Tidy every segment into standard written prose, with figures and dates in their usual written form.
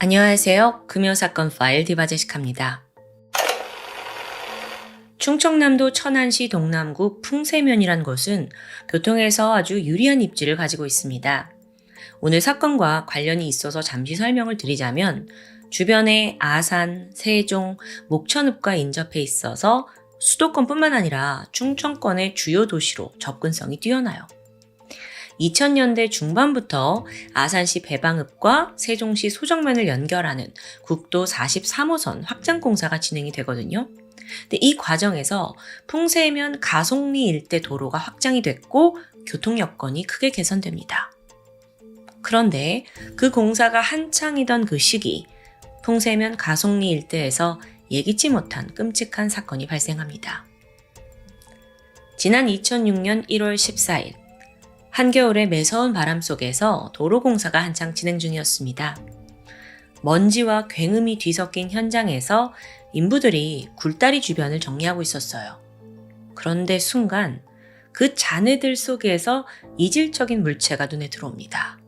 안녕하세요. 금요사건 파일 디바제식합니다. 충청남도 천안시 동남구 풍세면이란 곳은 교통에서 아주 유리한 입지를 가지고 있습니다. 오늘 사건과 관련이 있어서 잠시 설명을 드리자면 주변에 아산, 세종, 목천읍과 인접해 있어서 수도권뿐만 아니라 충청권의 주요 도시로 접근성이 뛰어나요. 2000년대 중반부터 아산시 배방읍과 세종시 소정면을 연결하는 국도 43호선 확장 공사가 진행이 되거든요. 근데 이 과정에서 풍세면 가속리 일대 도로가 확장이 됐고 교통 여건이 크게 개선됩니다. 그런데 그 공사가 한창이던 그 시기, 풍세면 가속리 일대에서 예기치 못한 끔찍한 사건이 발생합니다. 지난 2006년 1월 14일, 한겨울의 매서운 바람 속에서 도로 공사가 한창 진행 중이었습니다. 먼지와 굉음이 뒤섞인 현장에서 인부들이 굴다리 주변을 정리하고 있었어요. 그런데 순간 그 잔해들 속에서 이질적인 물체가 눈에 들어옵니다.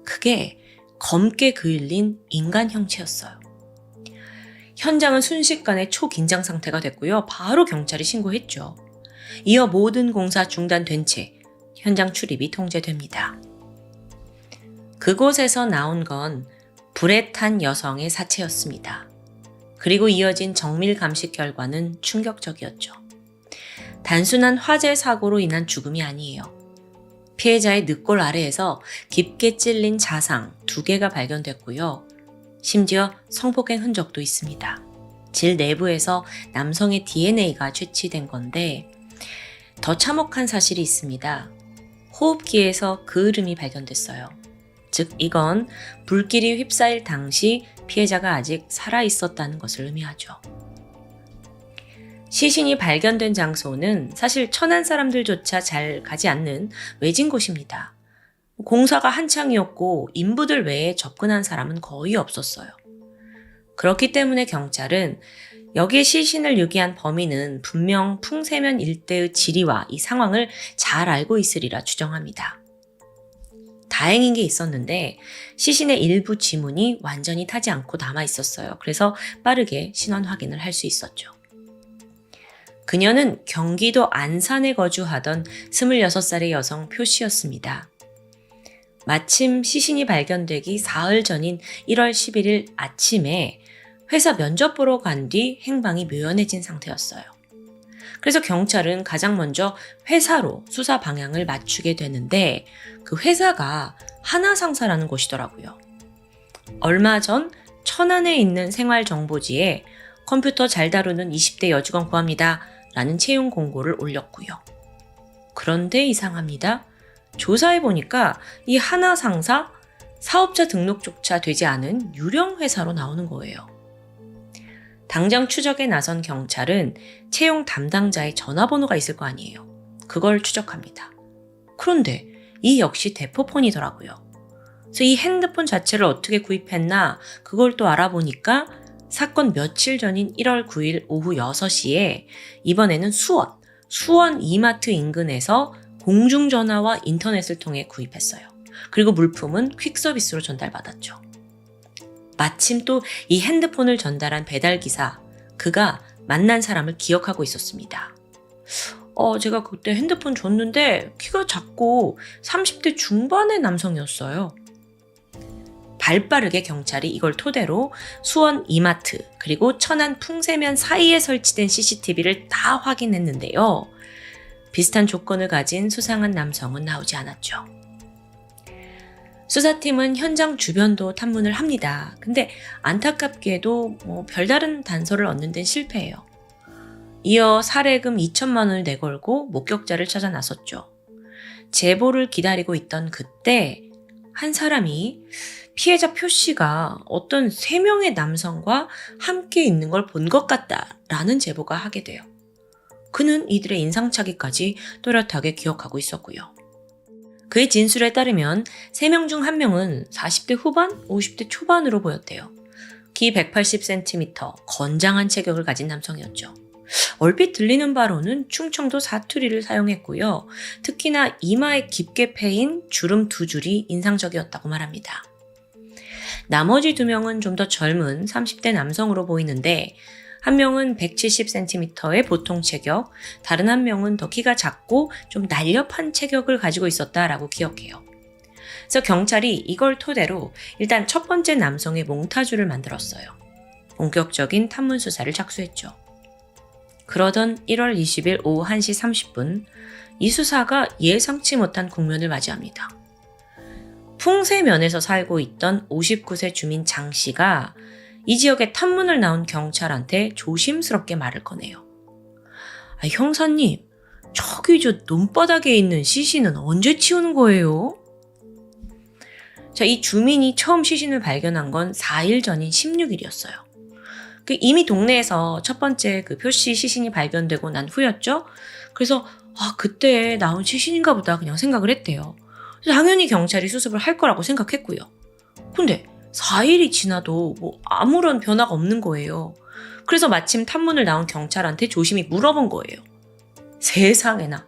그게 검게 그을린 인간 형체였어요. 현장은 순식간에 초긴장 상태가 됐고요. 바로 경찰이 신고했죠. 이어 모든 공사 중단된 채 현장 출입이 통제됩니다. 그곳에서 나온 건 불에 탄 여성의 사체였습니다. 그리고 이어진 정밀 감식 결과는 충격적이었죠. 단순한 화재 사고로 인한 죽음이 아니에요. 피해자의 늑골 아래에서 깊게 찔린 자상 2개가 발견됐고요. 심지어 성폭행 흔적도 있습니다. 질 내부에서 남성의 DNA가 채취된 건데 더 참혹한 사실이 있습니다. 호흡기에서 그을음이 발견됐어요. 즉 이건 불길이 휩싸일 당시 피해자가 아직 살아있었다는 것을 의미하죠. 시신이 발견된 장소는 사실 천안 사람들조차 잘 가지 않는 외진 곳입니다. 공사가 한창이었고 인부들 외에 접근한 사람은 거의 없었어요. 그렇기 때문에 경찰은 여기에 시신을 유기한 범인은 분명 풍세면 일대의 지리와 이 상황을 잘 알고 있으리라 추정합니다. 다행인 게 있었는데 시신의 일부 지문이 완전히 타지 않고 남아 있었어요. 그래서 빠르게 신원 확인을 할 수 있었죠. 그녀는 경기도 안산에 거주하던 26살의 여성 표 씨였습니다. 마침 시신이 발견되기 사흘 전인 1월 11일 아침에 회사 면접 보러 간 뒤 행방이 묘연해진 상태였어요. 그래서 경찰은 가장 먼저 회사로 수사 방향을 맞추게 되는데 그 회사가 하나상사라는 곳이더라고요. 얼마 전 천안에 있는 생활정보지에 컴퓨터 잘 다루는 20대 여직원 구합니다 라는 채용 공고를 올렸고요. 그런데 이상합니다. 조사해보니까 이 하나상사 사업자 등록조차 되지 않은 유령 회사로 나오는 거예요. 당장 추적에 나선 경찰은 채용 담당자의 전화번호가 있을 거 아니에요. 그걸 추적합니다. 그런데 이 역시 대포폰이더라고요. 그래서 이 핸드폰 자체를 어떻게 구입했나 그걸 또 알아보니까 사건 며칠 전인 1월 9일 오후 6시에 이번에는 수원 이마트 인근에서 공중전화와 인터넷을 통해 구입했어요. 그리고 물품은 퀵서비스로 전달받았죠. 마침 또 이 핸드폰을 전달한 배달기사, 그가 만난 사람을 기억하고 있었습니다. 제가 그때 핸드폰 줬는데 키가 작고 30대 중반의 남성이었어요. 발빠르게 경찰이 이걸 토대로 수원 이마트 그리고 천안 풍세면 사이에 설치된 CCTV를 다 확인했는데요. 비슷한 조건을 가진 수상한 남성은 나오지 않았죠. 수사팀은 현장 주변도 탐문을 합니다. 근데 안타깝게도 별다른 단서를 얻는 데는 실패해요. 이어 살해금 2천만 원을 내걸고 목격자를 찾아 나섰죠. 제보를 기다리고 있던 그때 한 사람이 피해자 표 씨가 어떤 3명의 남성과 함께 있는 걸 본 것 같다라는 제보가 하게 돼요. 그는 이들의 인상착의까지 또렷하게 기억하고 있었고요. 그의 진술에 따르면 3명 중 1명은 40대 후반, 50대 초반으로 보였대요. 키 180cm, 건장한 체격을 가진 남성이었죠. 얼핏 들리는 바로는 충청도 사투리를 사용했고요. 특히나 이마에 깊게 패인 주름 2줄이 인상적이었다고 말합니다. 나머지 2명은 좀 더 젊은 30대 남성으로 보이는데 한 명은 170cm의 보통 체격, 다른 한 명은 더 키가 작고 좀 날렵한 체격을 가지고 있었다라고 기억해요. 그래서 경찰이 이걸 토대로 일단 첫 번째 남성의 몽타주를 만들었어요. 본격적인 탐문 수사를 착수했죠. 그러던 1월 20일 오후 1시 30분, 이 수사가 예상치 못한 국면을 맞이합니다. 풍세면에서 살고 있던 59세 주민 장 씨가 이 지역에 탐문을 나온 경찰한테 조심스럽게 말을 꺼내요. 형사님, 저기 저 논바닥에 있는 시신은 언제 치우는 거예요? 자, 이 주민이 처음 시신을 발견한 건 4일 전인 16일이었어요. 이미 동네에서 첫 번째 그 표씨 시신이 발견되고 난 후였죠. 그래서 그때 나온 시신인가 보다 그냥 생각을 했대요. 당연히 경찰이 수습을 할 거라고 생각했고요. 근데 4일이 지나도 아무런 변화가 없는 거예요. 그래서 마침 탐문을 나온 경찰한테 조심히 물어본 거예요. 세상에나,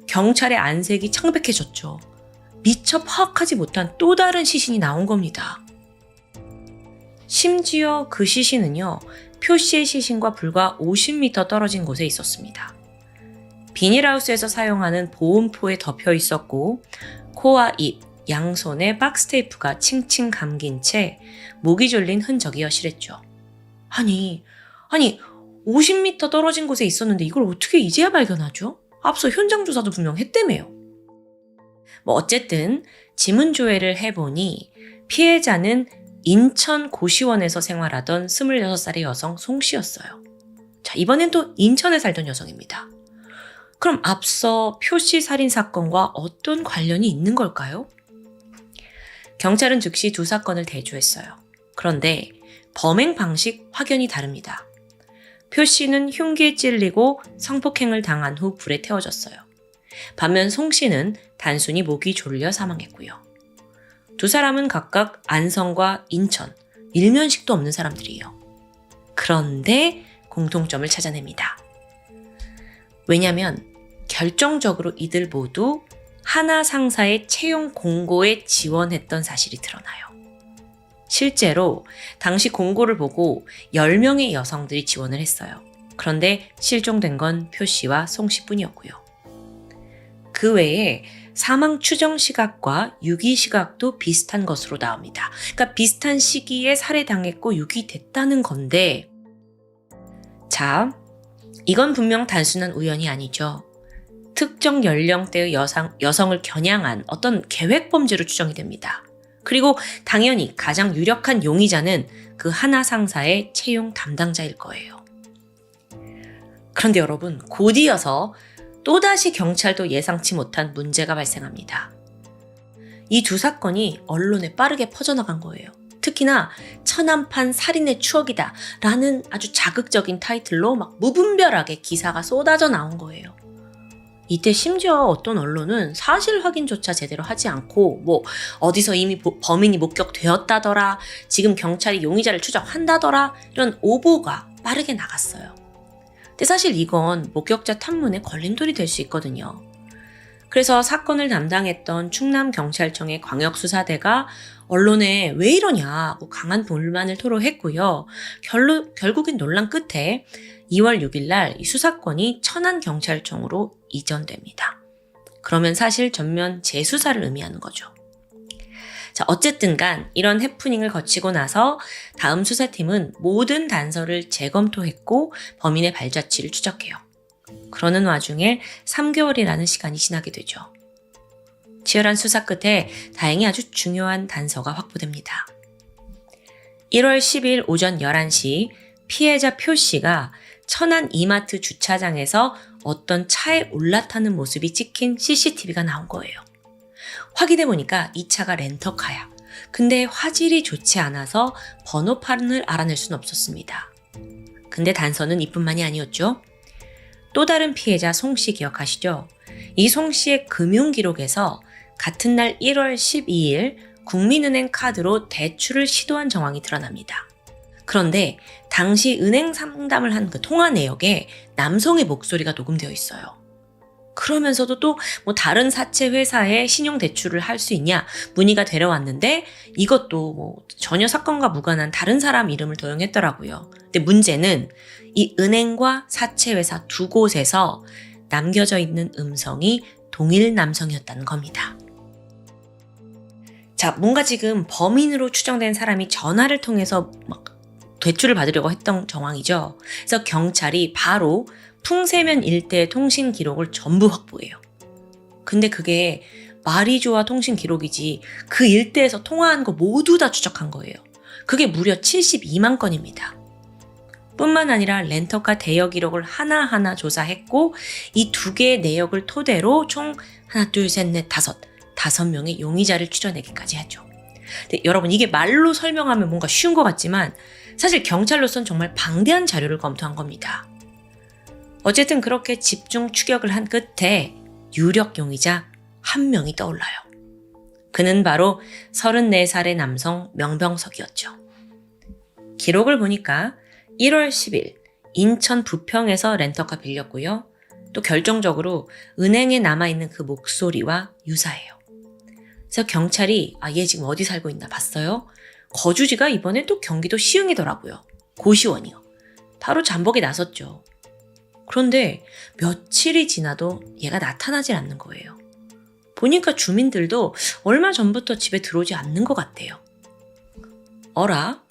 경찰의 안색이 창백해졌죠. 미처 파악하지 못한 또 다른 시신이 나온 겁니다. 심지어 그 시신은요, 표씨의 시신과 불과 50m 떨어진 곳에 있었습니다. 비닐하우스에서 사용하는 보온포에 덮여 있었고 코와 입, 양손에 박스테이프가 칭칭 감긴 채 목이 졸린 흔적이 여실했죠. 아니 50m 떨어진 곳에 있었는데 이걸 어떻게 이제야 발견하죠? 앞서 현장 조사도 분명 했다며요. 어쨌든 지문 조회를 해보니 피해자는 인천 고시원에서 생활하던 26살의 여성 송 씨였어요. 자, 이번엔 또 인천에 살던 여성입니다. 그럼 앞서 표씨 살인 사건과 어떤 관련이 있는 걸까요? 경찰은 즉시 두 사건을 대조했어요. 그런데 범행 방식 확연히 다릅니다. 표씨는 흉기에 찔리고 성폭행을 당한 후 불에 태워졌어요. 반면 송 씨는 단순히 목이 졸려 사망했고요. 두 사람은 각각 안성과 인천, 일면식도 없는 사람들이에요. 그런데 공통점을 찾아냅니다. 왜냐면 결정적으로 이들 모두 하나 상사의 채용 공고에 지원했던 사실이 드러나요. 실제로 당시 공고를 보고 10명의 여성들이 지원을 했어요. 그런데 실종된 건 표 씨와 송 씨뿐이었고요. 그 외에 사망 추정 시각과 유기 시각도 비슷한 것으로 나옵니다. 그러니까 비슷한 시기에 살해당했고 유기됐다는 건데, 자, 이건 분명 단순한 우연이 아니죠. 특정 연령대의 여성을 겨냥한 어떤 계획 범죄로 추정이 됩니다. 그리고 당연히 가장 유력한 용의자는 그 하나 상사의 채용 담당자일 거예요. 그런데 여러분, 곧이어서 또다시 경찰도 예상치 못한 문제가 발생합니다. 이 두 사건이 언론에 빠르게 퍼져나간 거예요. 특히나 천안판 살인의 추억이다 라는 아주 자극적인 타이틀로 무분별하게 기사가 쏟아져 나온 거예요. 이때 심지어 어떤 언론은 사실 확인조차 제대로 하지 않고 어디서 이미 범인이 목격되었다더라, 지금 경찰이 용의자를 추적한다더라, 이런 오보가 빠르게 나갔어요. 근데 사실 이건 목격자 탐문의 걸림돌이 될 수 있거든요. 그래서 사건을 담당했던 충남경찰청의 광역수사대가 언론에 왜 이러냐고 강한 불만을 토로했고요. 결국엔 논란 끝에 2월 6일 날 이 수사권이 천안경찰청으로 이전됩니다. 그러면 사실 전면 재수사를 의미하는 거죠. 자, 어쨌든 간 이런 해프닝을 거치고 나서 다음 수사팀은 모든 단서를 재검토했고 범인의 발자취를 추적해요. 그러는 와중에 3개월이라는 시간이 지나게 되죠. 치열한 수사 끝에 다행히 아주 중요한 단서가 확보됩니다. 1월 10일 오전 11시 피해자 표 씨가 천안 이마트 주차장에서 어떤 차에 올라타는 모습이 찍힌 CCTV가 나온 거예요. 확인해보니까 이 차가 렌터카야. 근데 화질이 좋지 않아서 번호판을 알아낼 수는 없었습니다. 근데 단서는 이뿐만이 아니었죠. 또 다른 피해자 송 씨 기억하시죠? 이 송 씨의 금융기록에서 같은 날 1월 12일 국민은행 카드로 대출을 시도한 정황이 드러납니다. 그런데 당시 은행 상담을 한 그 통화 내역에 남성의 목소리가 녹음되어 있어요. 그러면서도 또 뭐 다른 사채 회사에 신용 대출을 할 수 있냐 문의가 데려왔는데 이것도 뭐 전혀 사건과 무관한 다른 사람 이름을 도용했더라고요. 근데 문제는 이 은행과 사채 회사 두 곳에서 남겨져 있는 음성이 동일 남성이었다는 겁니다. 자, 뭔가 지금 범인으로 추정된 사람이 전화를 통해서 막 대출을 받으려고 했던 정황이죠. 그래서 경찰이 바로 풍세면 일대의 통신 기록을 전부 확보해요. 근데 그게 마리조아 통신 기록이지 그 일대에서 통화한 거 모두 다 추적한 거예요. 그게 무려 72만 건입니다. 뿐만 아니라 렌터카 대여 기록을 하나하나 조사했고 이 두 개의 내역을 토대로 총 하나, 둘, 셋, 넷, 다섯 명의 용의자를 추려내기까지 하죠. 근데 여러분 이게 말로 설명하면 뭔가 쉬운 것 같지만 사실 경찰로서는 정말 방대한 자료를 검토한 겁니다. 어쨌든 그렇게 집중 추격을 한 끝에 유력 용의자 한 명이 떠올라요. 그는 바로 34살의 남성 명병석이었죠. 기록을 보니까 1월 10일 인천 부평에서 렌터카 빌렸고요. 또 결정적으로 은행에 남아있는 그 목소리와 유사해요. 그래서 경찰이 얘 지금 어디 살고 있나 봤어요. 거주지가 이번에 또 경기도 시흥이더라고요. 고시원이요. 바로 잠복에 나섰죠. 그런데 며칠이 지나도 얘가 나타나질 않는 거예요. 보니까 주민들도 얼마 전부터 집에 들어오지 않는 것 같대요. 어라?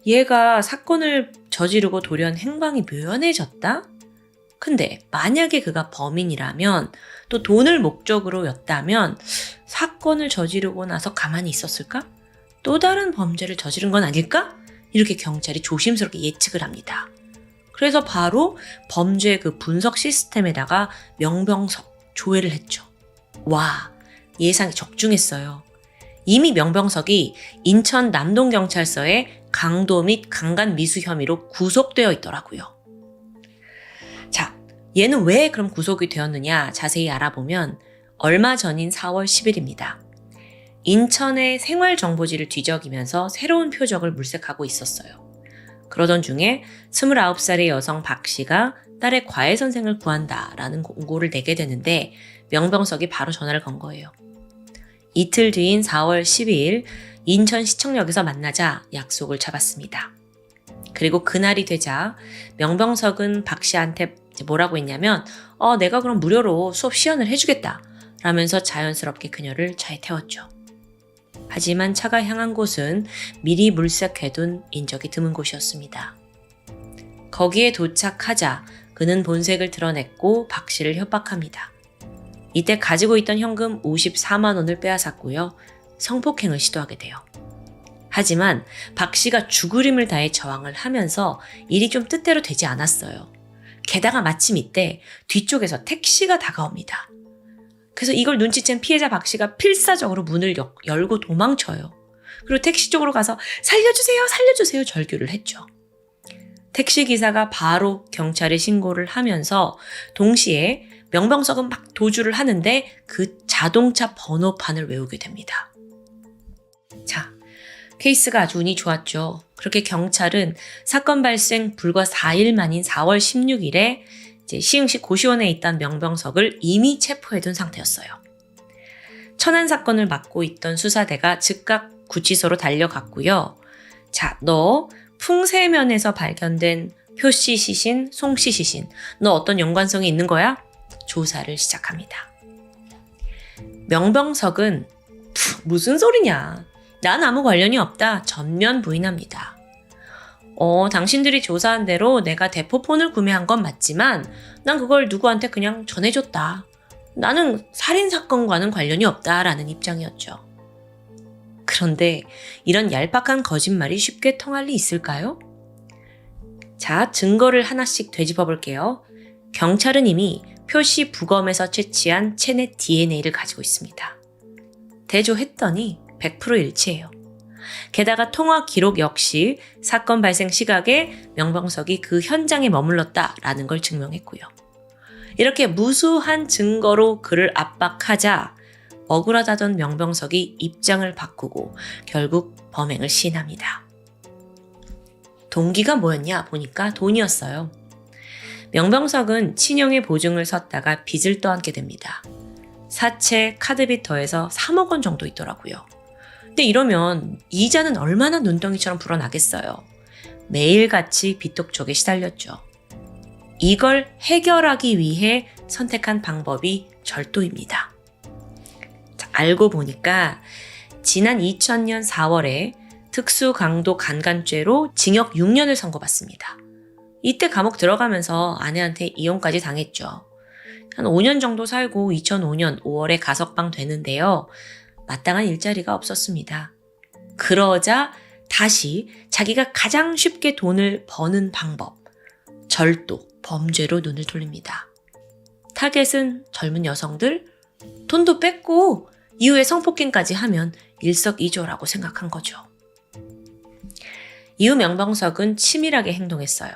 얘가 사건을 저지르고 돌연 행방이 묘연해졌다? 근데 만약에 그가 범인이라면 또 돈을 목적으로였다면 사건을 저지르고 나서 가만히 있었을까? 또 다른 범죄를 저지른 건 아닐까? 이렇게 경찰이 조심스럽게 예측을 합니다. 그래서 바로 범죄 그 분석 시스템에다가 명병석 조회를 했죠. 와, 예상이 적중했어요. 이미 명병석이 인천 남동경찰서에 강도 및 강간 미수 혐의로 구속되어 있더라고요. 자, 얘는 왜 그럼 구속이 되었느냐 자세히 알아보면 얼마 전인 4월 10일입니다. 인천의 생활정보지를 뒤적이면서 새로운 표적을 물색하고 있었어요. 그러던 중에 29살의 여성 박 씨가 딸의 과외 선생을 구한다라는 공고를 내게 되는데 명병석이 바로 전화를 건 거예요. 이틀 뒤인 4월 12일 인천시청역에서 만나자 약속을 잡았습니다. 그리고 그날이 되자 명병석은 박 씨한테 뭐라고 했냐면 내가 그럼 무료로 수업 시연을 해주겠다 라면서 자연스럽게 그녀를 차에 태웠죠. 하지만 차가 향한 곳은 미리 물색해둔 인적이 드문 곳이었습니다. 거기에 도착하자 그는 본색을 드러냈고 박 씨를 협박합니다. 이때 가지고 있던 현금 54만 원을 빼앗았고요. 성폭행을 시도하게 돼요. 하지만 박 씨가 죽으림을 다해 저항을 하면서 일이 좀 뜻대로 되지 않았어요. 게다가 마침 이때 뒤쪽에서 택시가 다가옵니다. 그래서 이걸 눈치챈 피해자 박 씨가 필사적으로 문을 열고 도망쳐요. 그리고 택시 쪽으로 가서 살려주세요, 살려주세요 절규를 했죠. 택시기사가 바로 경찰에 신고를 하면서 동시에 명병석은 막 도주를 하는데 그 자동차 번호판을 외우게 됩니다. 자, 케이스가 아주 운이 좋았죠. 그렇게 경찰은 사건 발생 불과 4일 만인 4월 16일에 시흥시 고시원에 있던 명병석을 이미 체포해둔 상태였어요. 천안 사건을 맡고 있던 수사대가 즉각 구치소로 달려갔고요. 자, 너 풍세면에서 발견된 표씨 시신, 송씨 시신, 너 어떤 연관성이 있는 거야? 조사를 시작합니다. 명병석은 무슨 소리냐? 난 아무 관련이 없다. 전면 부인합니다. 당신들이 조사한 대로 내가 대포폰을 구매한 건 맞지만 난 그걸 누구한테 그냥 전해줬다. 나는 살인사건과는 관련이 없다라는 입장이었죠. 그런데 이런 얄팍한 거짓말이 쉽게 통할 리 있을까요? 자, 증거를 하나씩 되짚어 볼게요. 경찰은 이미 표씨 부검에서 채취한 체내 DNA를 가지고 있습니다. 대조했더니 100% 일치해요. 게다가 통화 기록 역시 사건 발생 시각에 명병석이 그 현장에 머물렀다라는 걸 증명했고요. 이렇게 무수한 증거로 그를 압박하자 억울하다던 명병석이 입장을 바꾸고 결국 범행을 시인합니다. 동기가 뭐였냐 보니까 돈이었어요. 명병석은 친형의 보증을 섰다가 빚을 떠안게 됩니다. 사채, 카드빚 더해서 3억 원 정도 있더라고요. 근데 이러면 이자는 얼마나 눈덩이처럼 불어나겠어요. 매일같이 빚독촉에 시달렸죠. 이걸 해결하기 위해 선택한 방법이 절도입니다. 자, 알고 보니까 지난 2000년 4월에 특수강도 강간죄로 징역 6년을 선고받습니다. 이때 감옥 들어가면서 아내한테 이혼까지 당했죠. 한 5년 정도 살고 2005년 5월에 가석방 되는데요. 마땅한 일자리가 없었습니다. 그러자 다시 자기가 가장 쉽게 돈을 버는 방법, 절도, 범죄로 눈을 돌립니다. 타겟은 젊은 여성들, 돈도 뺏고 이후에 성폭행까지 하면 일석이조라고 생각한 거죠. 이후 명병석은 치밀하게 행동했어요.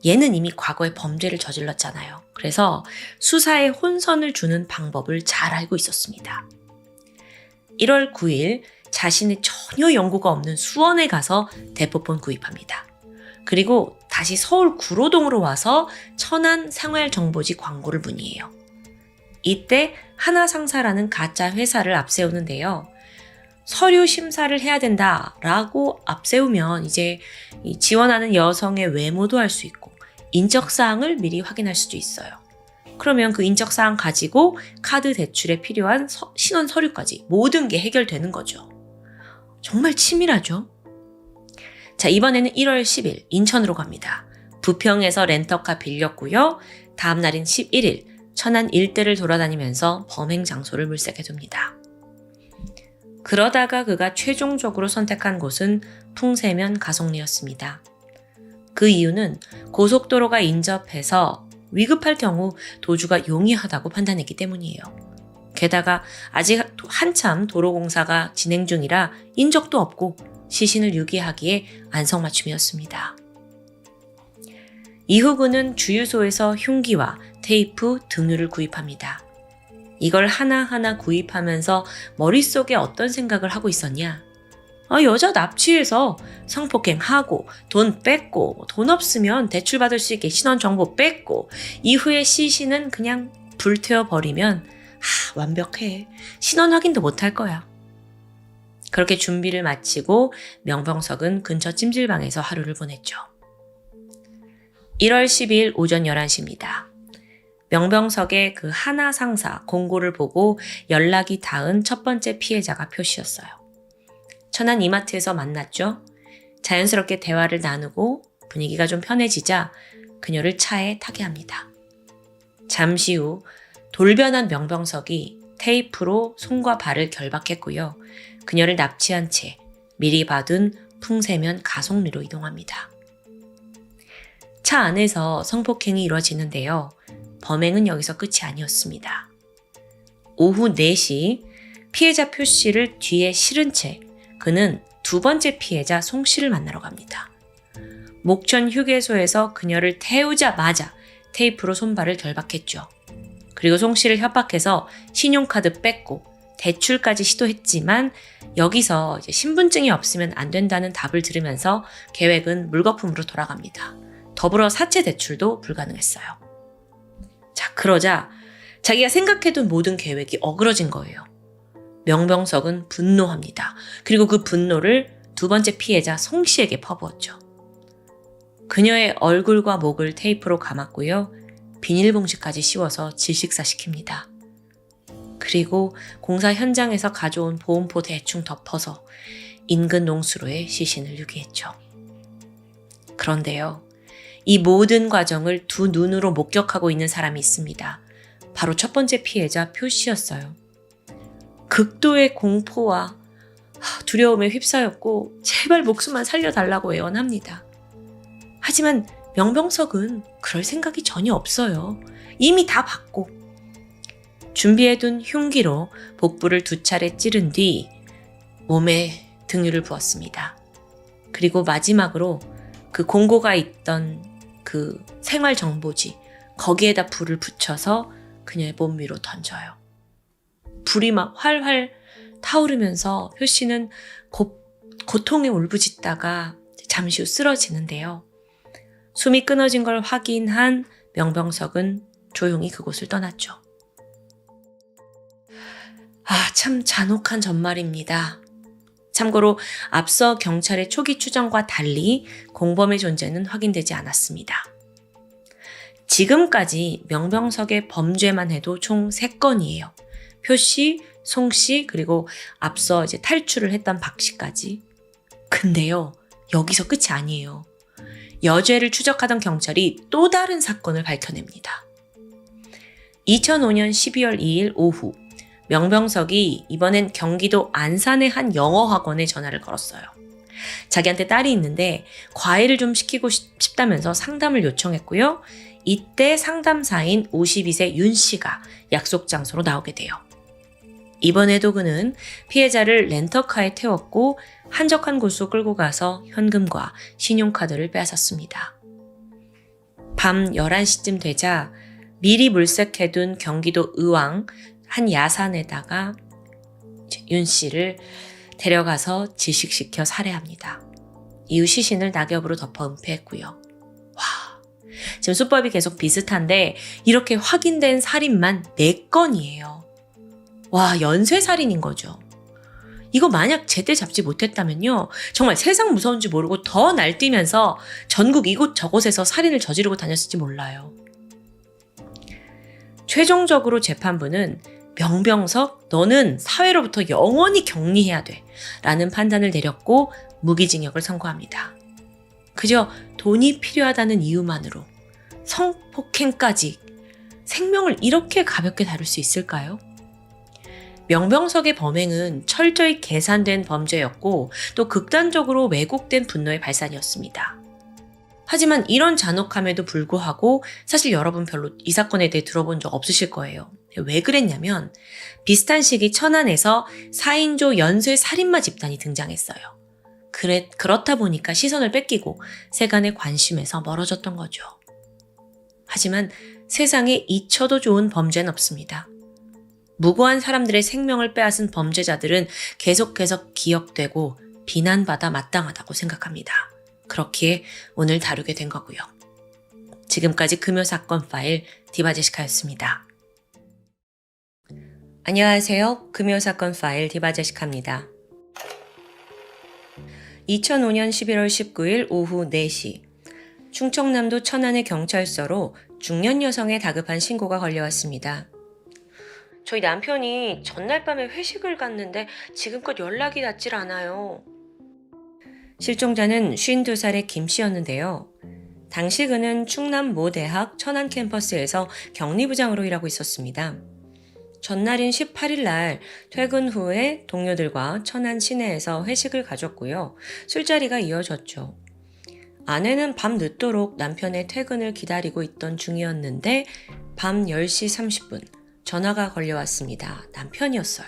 얘는 이미 과거에 범죄를 저질렀잖아요. 그래서 수사에 혼선을 주는 방법을 잘 알고 있었습니다. 1월 9일 자신의 전혀 연고가 없는 수원에 가서 대포폰 구입합니다. 그리고 다시 서울 구로동으로 와서 천안 생활정보지 광고를 문의해요. 이때 하나상사라는 가짜 회사를 앞세우는데요. 서류 심사를 해야 된다라고 앞세우면 이제 지원하는 여성의 외모도 알 수 있고 인적사항을 미리 확인할 수도 있어요. 그러면 그 인적사항 가지고 카드 대출에 필요한 신원 서류까지 모든 게 해결되는 거죠. 정말 치밀하죠? 자, 이번에는 1월 10일 인천으로 갑니다. 부평에서 렌터카 빌렸고요. 다음 날인 11일 천안 일대를 돌아다니면서 범행 장소를 물색해둡니다. 그러다가 그가 최종적으로 선택한 곳은 풍세면 가속리였습니다. 그 이유는 고속도로가 인접해서 위급할 경우 도주가 용이하다고 판단했기 때문이에요. 게다가 아직 한참 도로공사가 진행 중이라 인적도 없고 시신을 유기하기에 안성맞춤이었습니다. 이후 그는 주유소에서 흉기와 테이프, 등유를 구입합니다. 이걸 하나하나 구입하면서 머릿속에 어떤 생각을 하고 있었냐? 여자 납치해서 성폭행하고 돈 뺏고 돈 없으면 대출받을 수 있게 신원정보 뺏고 이후에 시신은 그냥 불태워버리면 완벽해. 신원 확인도 못할 거야. 그렇게 준비를 마치고 명병석은 근처 찜질방에서 하루를 보냈죠. 1월 12일 오전 11시입니다. 명병석의 그 하나 상사 공고를 보고 연락이 닿은 첫 번째 피해자가 표씨였어요. 천안 이마트에서 만났죠. 자연스럽게 대화를 나누고 분위기가 좀 편해지자 그녀를 차에 타게 합니다. 잠시 후 돌변한 명병석이 테이프로 손과 발을 결박했고요. 그녀를 납치한 채 미리 받은 풍세면 가속리로 이동합니다. 차 안에서 성폭행이 이루어지는데요. 범행은 여기서 끝이 아니었습니다. 오후 4시 피해자 표 씨를 뒤에 실은 채 그는 두 번째 피해자 송 씨를 만나러 갑니다. 목천 휴게소에서 그녀를 태우자마자 테이프로 손발을 결박했죠. 그리고 송 씨를 협박해서 신용카드 뺏고 대출까지 시도했지만 여기서 이제 신분증이 없으면 안 된다는 답을 들으면서 계획은 물거품으로 돌아갑니다. 더불어 사채 대출도 불가능했어요. 자, 그러자 자기가 생각해둔 모든 계획이 어그러진 거예요. 명병석은 분노합니다. 그리고 그 분노를 두 번째 피해자 송 씨에게 퍼부었죠. 그녀의 얼굴과 목을 테이프로 감았고요. 비닐봉지까지 씌워서 질식사시킵니다. 그리고 공사 현장에서 가져온 보온포 대충 덮어서 인근 농수로에 시신을 유기했죠. 그런데요. 이 모든 과정을 두 눈으로 목격하고 있는 사람이 있습니다. 바로 첫 번째 피해자 표 씨였어요. 극도의 공포와 두려움에 휩싸였고 제발 목숨만 살려달라고 애원합니다. 하지만 명병석은 그럴 생각이 전혀 없어요. 이미 다 받고 준비해둔 흉기로 복부를 2차례 찌른 뒤 몸에 등유를 부었습니다. 그리고 마지막으로 그 공고가 있던 그 생활정보지 거기에다 불을 붙여서 그녀의 몸 위로 던져요. 불이 막 활활 타오르면서 효 씨는 고통에 울부짖다가 잠시 후 쓰러지는데요. 숨이 끊어진 걸 확인한 명병석은 조용히 그곳을 떠났죠. 참 잔혹한 전말입니다. 참고로 앞서 경찰의 초기 추정과 달리 공범의 존재는 확인되지 않았습니다. 지금까지 명병석의 범죄만 해도 총 3건이에요. 표씨, 송씨, 그리고 앞서 탈출을 했던 박씨까지. 근데요, 여기서 끝이 아니에요. 여죄를 추적하던 경찰이 또 다른 사건을 밝혀냅니다. 2005년 12월 2일 오후, 명병석이 이번엔 경기도 안산의 한 영어학원에 전화를 걸었어요. 자기한테 딸이 있는데 과외를 좀 시키고 싶다면서 상담을 요청했고요. 이때 상담사인 52세 윤 씨가 약속 장소로 나오게 돼요. 이번에도 그는 피해자를 렌터카에 태웠고 한적한 곳으로 끌고 가서 현금과 신용카드를 빼앗았습니다. 밤 11시쯤 되자 미리 물색해둔 경기도 의왕 한 야산에다가 윤 씨를 데려가서 질식시켜 살해합니다. 이후 시신을 낙엽으로 덮어 은폐했고요. 지금 수법이 계속 비슷한데 이렇게 확인된 살인만 4건이에요. 연쇄살인인 거죠. 이거 만약 제때 잡지 못했다면요. 정말 세상 무서운지 모르고 더 날뛰면서 전국 이곳저곳에서 살인을 저지르고 다녔을지 몰라요. 최종적으로 재판부는 명병석, 너는 사회로부터 영원히 격리해야 돼 라는 판단을 내렸고 무기징역을 선고합니다. 그저 돈이 필요하다는 이유만으로 성폭행까지 생명을 이렇게 가볍게 다룰 수 있을까요? 명병석의 범행은 철저히 계산된 범죄였고 또 극단적으로 왜곡된 분노의 발산이었습니다. 하지만 이런 잔혹함에도 불구하고 사실 여러분 별로 이 사건에 대해 들어본 적 없으실 거예요. 왜 그랬냐면 비슷한 시기 천안에서 4인조 연쇄 살인마 집단이 등장했어요. 그렇다 보니까 시선을 뺏기고 세간의 관심에서 멀어졌던 거죠. 하지만 세상에 잊혀도 좋은 범죄는 없습니다. 무고한 사람들의 생명을 빼앗은 범죄자들은 계속해서 기억되고 비난받아 마땅하다고 생각합니다. 그렇기에 오늘 다루게 된 거고요. 지금까지 금요사건 파일 디바제시카였습니다. 안녕하세요. 금요사건 파일 디바제시카입니다. 2005년 11월 19일 오후 4시 충청남도 천안의 경찰서로 중년 여성의 다급한 신고가 걸려왔습니다. 저희 남편이 전날 밤에 회식을 갔는데 지금껏 연락이 닿질 않아요. 실종자는 52살의 김 씨였는데요. 당시 그는 충남 모 대학 천안 캠퍼스에서 격리부장으로 일하고 있었습니다. 전날인 18일 날 퇴근 후에 동료들과 천안 시내에서 회식을 가졌고요. 술자리가 이어졌죠. 아내는 밤 늦도록 남편의 퇴근을 기다리고 있던 중이었는데 밤 10시 30분 전화가 걸려왔습니다. 남편이었어요.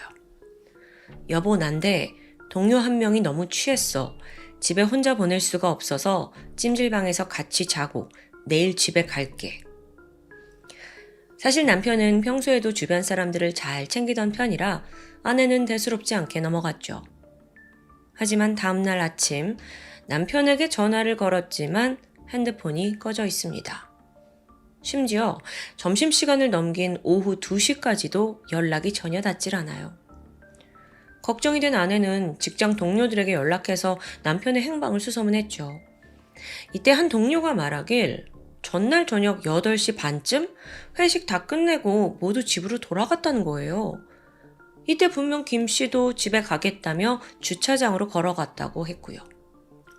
여보, 난데 동료 한 명이 너무 취했어. 집에 혼자 보낼 수가 없어서 찜질방에서 같이 자고 내일 집에 갈게. 사실 남편은 평소에도 주변 사람들을 잘 챙기던 편이라 아내는 대수롭지 않게 넘어갔죠. 하지만 다음날 아침 남편에게 전화를 걸었지만 핸드폰이 꺼져 있습니다. 심지어 점심시간을 넘긴 오후 2시까지도 연락이 전혀 닿질 않아요. 걱정이 된 아내는 직장 동료들에게 연락해서 남편의 행방을 수소문했죠. 이때 한 동료가 말하길 전날 저녁 8시 반쯤 회식 다 끝내고 모두 집으로 돌아갔다는 거예요. 이때 분명 김 씨도 집에 가겠다며 주차장으로 걸어갔다고 했고요.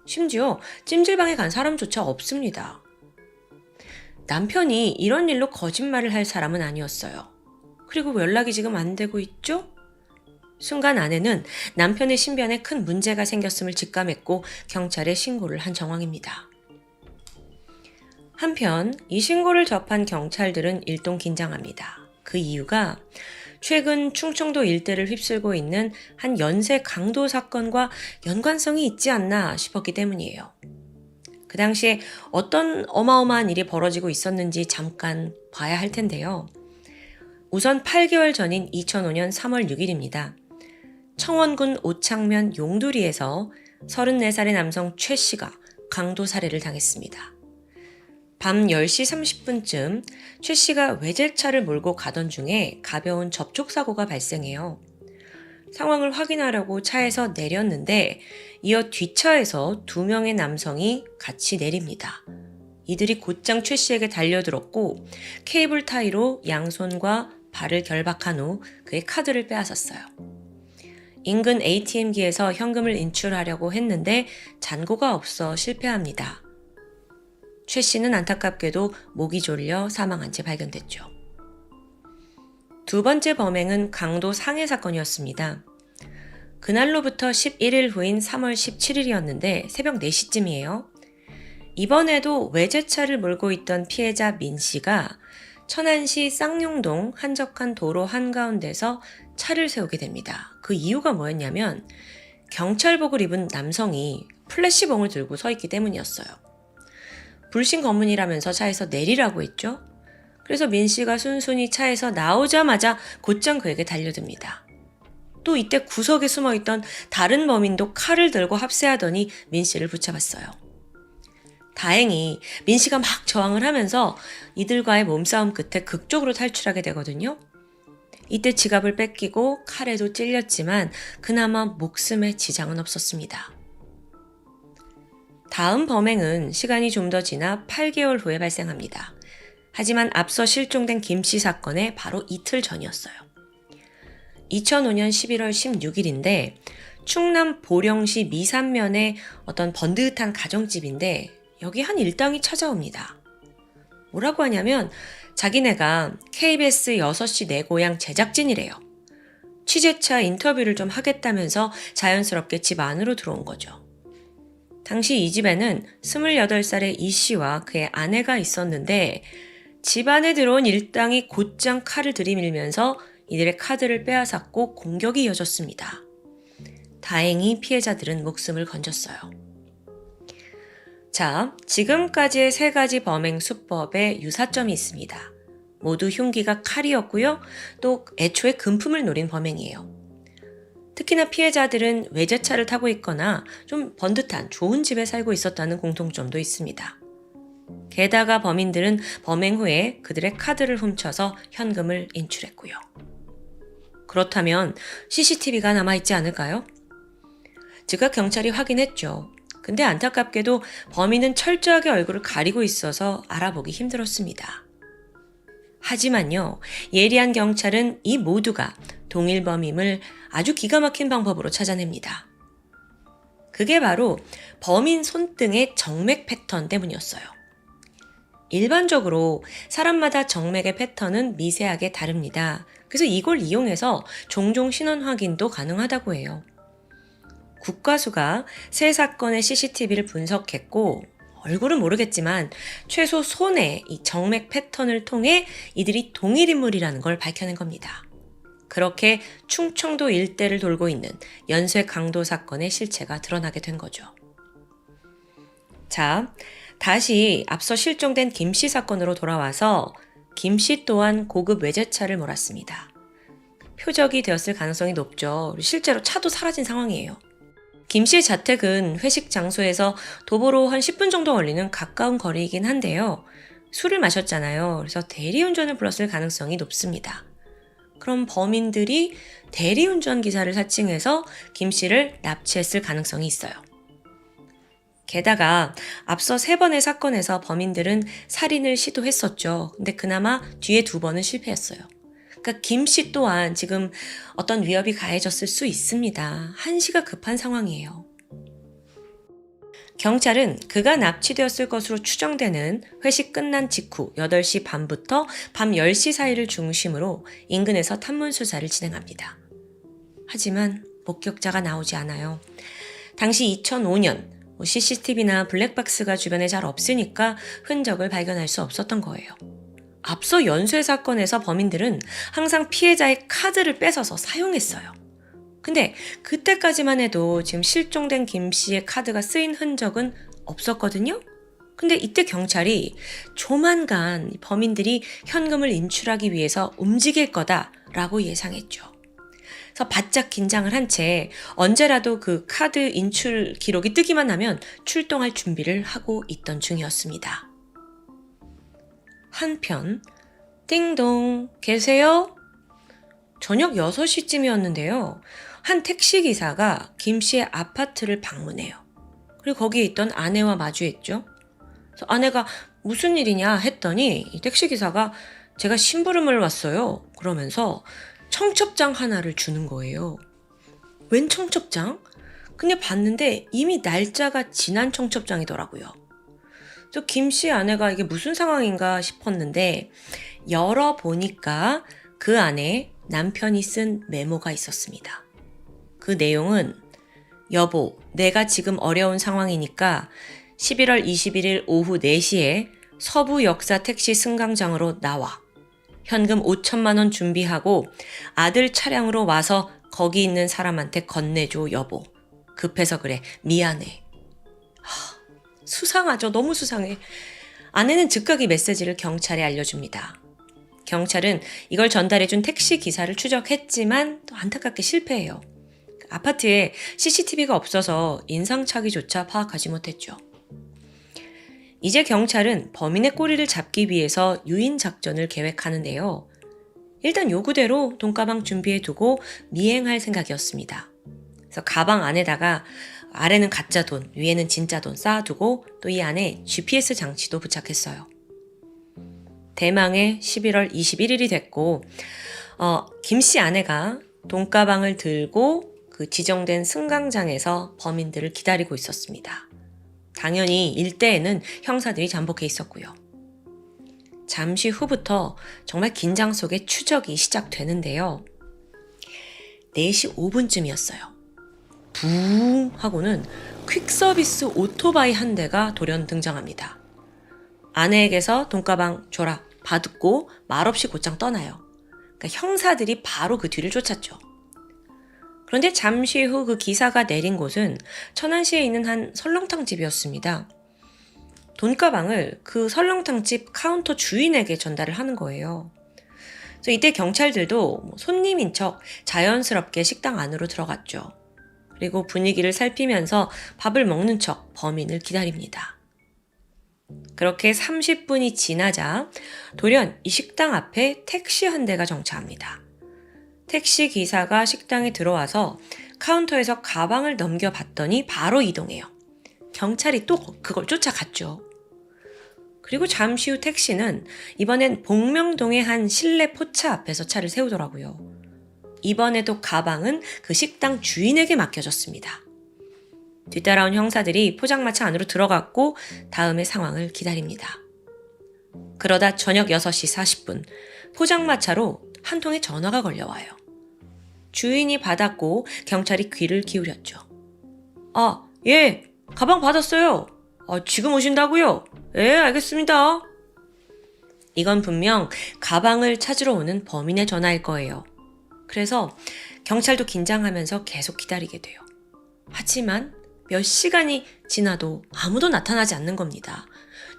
심지어 찜질방에 간 사람조차 없습니다. 남편이 이런 일로 거짓말을 할 사람은 아니었어요. 그리고 연락이 지금 안 되고 있죠? 순간 아내는 남편의 신변에 큰 문제가 생겼음을 직감했고 경찰에 신고를 한 정황입니다. 한편 이 신고를 접한 경찰들은 일동 긴장합니다. 그 이유가 최근 충청도 일대를 휩쓸고 있는 한 연쇄 강도 사건과 연관성이 있지 않나 싶었기 때문이에요. 그 당시에 어떤 어마어마한 일이 벌어지고 있었는지 잠깐 봐야 할 텐데요. 우선 8개월 전인 2005년 3월 6일입니다. 청원군 오창면 용두리에서 34살의 남성 최 씨가 강도 살해를 당했습니다. 밤 10시 30분쯤 최 씨가 외제차를 몰고 가던 중에 가벼운 접촉사고가 발생해요. 상황을 확인하려고 차에서 내렸는데 이어 뒷차에서 2명의 남성이 같이 내립니다. 이들이 곧장 최 씨에게 달려들었고 케이블 타이로 양손과 발을 결박한 후 그의 카드를 빼앗았어요. 인근 ATM기에서 현금을 인출하려고 했는데 잔고가 없어 실패합니다. 최 씨는 안타깝게도 목이 졸려 사망한 채 발견됐죠. 두 번째 범행은 강도 상해 사건이었습니다. 그날로부터 11일 후인 3월 17일이었는데 새벽 4시쯤이에요. 이번에도 외제차를 몰고 있던 피해자 민 씨가 천안시 쌍용동 한적한 도로 한가운데서 차를 세우게 됩니다. 그 이유가 뭐였냐면 경찰복을 입은 남성이 플래시봉을 들고 서 있기 때문이었어요. 불신 검문이라면서 차에서 내리라고 했죠. 그래서 민 씨가 순순히 차에서 나오자마자 곧장 그에게 달려듭니다. 또 이때 구석에 숨어있던 다른 범인도 칼을 들고 합세하더니 민 씨를 붙잡았어요. 다행히 민 씨가 막 저항을 하면서 이들과의 몸싸움 끝에 극적으로 탈출하게 되거든요. 이때 지갑을 뺏기고 칼에도 찔렸지만 그나마 목숨에 지장은 없었습니다. 다음 범행은 시간이 좀 더 지나 8개월 후에 발생합니다. 하지만 앞서 실종된 김 씨 사건의 바로 이틀 전이었어요. 2005년 11월 16일인데 충남 보령시 미산면의 어떤 번듯한 가정집인데 여기 한 일당이 찾아옵니다. 뭐라고 하냐면 자기네가 KBS 6시 내 고향 제작진이래요. 취재차 인터뷰를 좀 하겠다면서 자연스럽게 집 안으로 들어온 거죠. 당시 이 집에는 28살의 이 씨와 그의 아내가 있었는데 집 안에 들어온 일당이 곧장 칼을 들이밀면서 이들의 카드를 빼앗았고 공격이 이어졌습니다. 다행히 피해자들은 목숨을 건졌어요. 자, 지금까지의 3가지 범행 수법에 유사점이 있습니다. 모두 흉기가 칼이었고요. 또 애초에 금품을 노린 범행이에요. 특히나 피해자들은 외제차를 타고 있거나 좀 번듯한 좋은 집에 살고 있었다는 공통점도 있습니다. 게다가 범인들은 범행 후에 그들의 카드를 훔쳐서 현금을 인출했고요. 그렇다면 CCTV가 남아있지 않을까요? 즉각 경찰이 확인했죠. 근데 안타깝게도 범인은 철저하게 얼굴을 가리고 있어서 알아보기 힘들었습니다. 하지만요, 예리한 경찰은 이 모두가 동일 범임을 아주 기가 막힌 방법으로 찾아냅니다. 그게 바로 범인 손등의 정맥 패턴 때문이었어요. 일반적으로 사람마다 정맥의 패턴은 미세하게 다릅니다. 그래서 이걸 이용해서 종종 신원 확인도 가능하다고 해요. 국과수가 3사건의 CCTV를 분석했고 얼굴은 모르겠지만 최소 손의 이 정맥 패턴을 통해 이들이 동일 인물이라는 걸 밝혀낸 겁니다. 그렇게 충청도 일대를 돌고 있는 연쇄 강도 사건의 실체가 드러나게 된 거죠. 자, 다시 앞서 실종된 김 씨 사건으로 돌아와서 김 씨 또한 고급 외제차를 몰았습니다. 표적이 되었을 가능성이 높죠. 실제로 차도 사라진 상황이에요. 김 씨의 자택은 회식 장소에서 도보로 한 10분 정도 걸리는 가까운 거리이긴 한데요. 술을 마셨잖아요. 그래서 대리운전을 불렀을 가능성이 높습니다. 그럼 범인들이 대리운전 기사를 사칭해서 김 씨를 납치했을 가능성이 있어요. 게다가 앞서 3번의 사건에서 범인들은 살인을 시도했었죠. 근데 그나마 뒤에 2번은 실패했어요. 그러니까 김 씨 또한 지금 어떤 위협이 가해졌을 수 있습니다. 한시가 급한 상황이에요. 경찰은 그가 납치되었을 것으로 추정되는 회식 끝난 직후 8시 반부터 밤 10시 사이를 중심으로 인근에서 탐문 수사를 진행합니다. 하지만 목격자가 나오지 않아요. 당시 2005년 CCTV나 블랙박스가 주변에 잘 없으니까 흔적을 발견할 수 없었던 거예요. 앞서 연쇄 사건에서 범인들은 항상 피해자의 카드를 뺏어서 사용했어요. 근데 그때까지만 해도 지금 실종된 김 씨의 카드가 쓰인 흔적은 없었거든요. 근데 이때 경찰이 조만간 범인들이 현금을 인출하기 위해서 움직일 거다라고 예상했죠. 그래서 바짝 긴장을 한 채 언제라도 그 카드 인출 기록이 뜨기만 하면 출동할 준비를 하고 있던 중이었습니다. 한편 띵동 계세요? 저녁 6시쯤이었는데요. 한 택시기사가 김 씨의 아파트를 방문해요. 그리고 거기에 있던 아내와 마주했죠. 그래서 아내가 무슨 일이냐 했더니 이 택시기사가 제가 심부름을 왔어요. 그러면서 청첩장 하나를 주는 거예요. 웬 청첩장? 근데 봤는데 이미 날짜가 지난 청첩장이더라고요. 그래서 김 씨 아내가 이게 무슨 상황인가 싶었는데 열어보니까 그 안에 남편이 쓴 메모가 있었습니다. 그 내용은 여보, 내가 지금 어려운 상황이니까 11월 21일 오후 4시에 서부 역사 택시 승강장으로 나와. 현금 5천만 원 준비하고 아들 차량으로 와서 거기 있는 사람한테 건네줘, 여보. 급해서 그래. 미안해. 수상하죠? 너무 수상해. 아내는 즉각 이 메시지를 경찰에 알려줍니다. 경찰은 이걸 전달해준 택시 기사를 추적했지만 또 안타깝게 실패해요. 아파트에 CCTV가 없어서 인상착의조차 파악하지 못했죠. 이제 경찰은 범인의 꼬리를 잡기 위해서 유인 작전을 계획하는데요. 일단 요구대로 돈가방 준비해두고 미행할 생각이었습니다. 그래서 가방 안에다가 아래는 가짜 돈, 위에는 진짜 돈 쌓아두고 또 이 안에 GPS 장치도 부착했어요. 대망의 11월 21일이 됐고 김 씨 아내가 돈가방을 들고 그 지정된 승강장에서 범인들을 기다리고 있었습니다. 당연히 일대에는 형사들이 잠복해 있었고요. 잠시 후부터 정말 긴장 속에 추적이 시작되는데요. 4시 5분쯤이었어요. 붕 하고는 퀵서비스 오토바이 한 대가 돌연 등장합니다. 아내에게서 돈가방 줘라 받고 말없이 곧장 떠나요. 그러니까 형사들이 바로 그 뒤를 쫓았죠. 그런데 잠시 후 그 기사가 내린 곳은 천안시에 있는 한 설렁탕 집이었습니다. 돈가방을 그 설렁탕 집 카운터 주인에게 전달을 하는 거예요. 그래서 이때 경찰들도 손님인 척 자연스럽게 식당 안으로 들어갔죠. 그리고 분위기를 살피면서 밥을 먹는 척 범인을 기다립니다. 그렇게 30분이 지나자 돌연 이 식당 앞에 택시 한 대가 정차합니다. 택시 기사가 식당에 들어와서 카운터에서 가방을 넘겨봤더니 바로 이동해요. 경찰이 또 그걸 쫓아갔죠. 그리고 잠시 후 택시는 이번엔 복명동의 한 실내 포차 앞에서 차를 세우더라고요. 이번에도 가방은 그 식당 주인에게 맡겨졌습니다. 뒤따라온 형사들이 포장마차 안으로 들어갔고 다음의 상황을 기다립니다. 그러다 저녁 6시 40분 포장마차로 한 통의 전화가 걸려와요. 주인이 받았고 경찰이 귀를 기울였죠. 예, 가방 받았어요. 지금 오신다고요? 예, 알겠습니다. 이건 분명 가방을 찾으러 오는 범인의 전화일 거예요. 그래서 경찰도 긴장하면서 계속 기다리게 돼요. 하지만 몇 시간이 지나도 아무도 나타나지 않는 겁니다.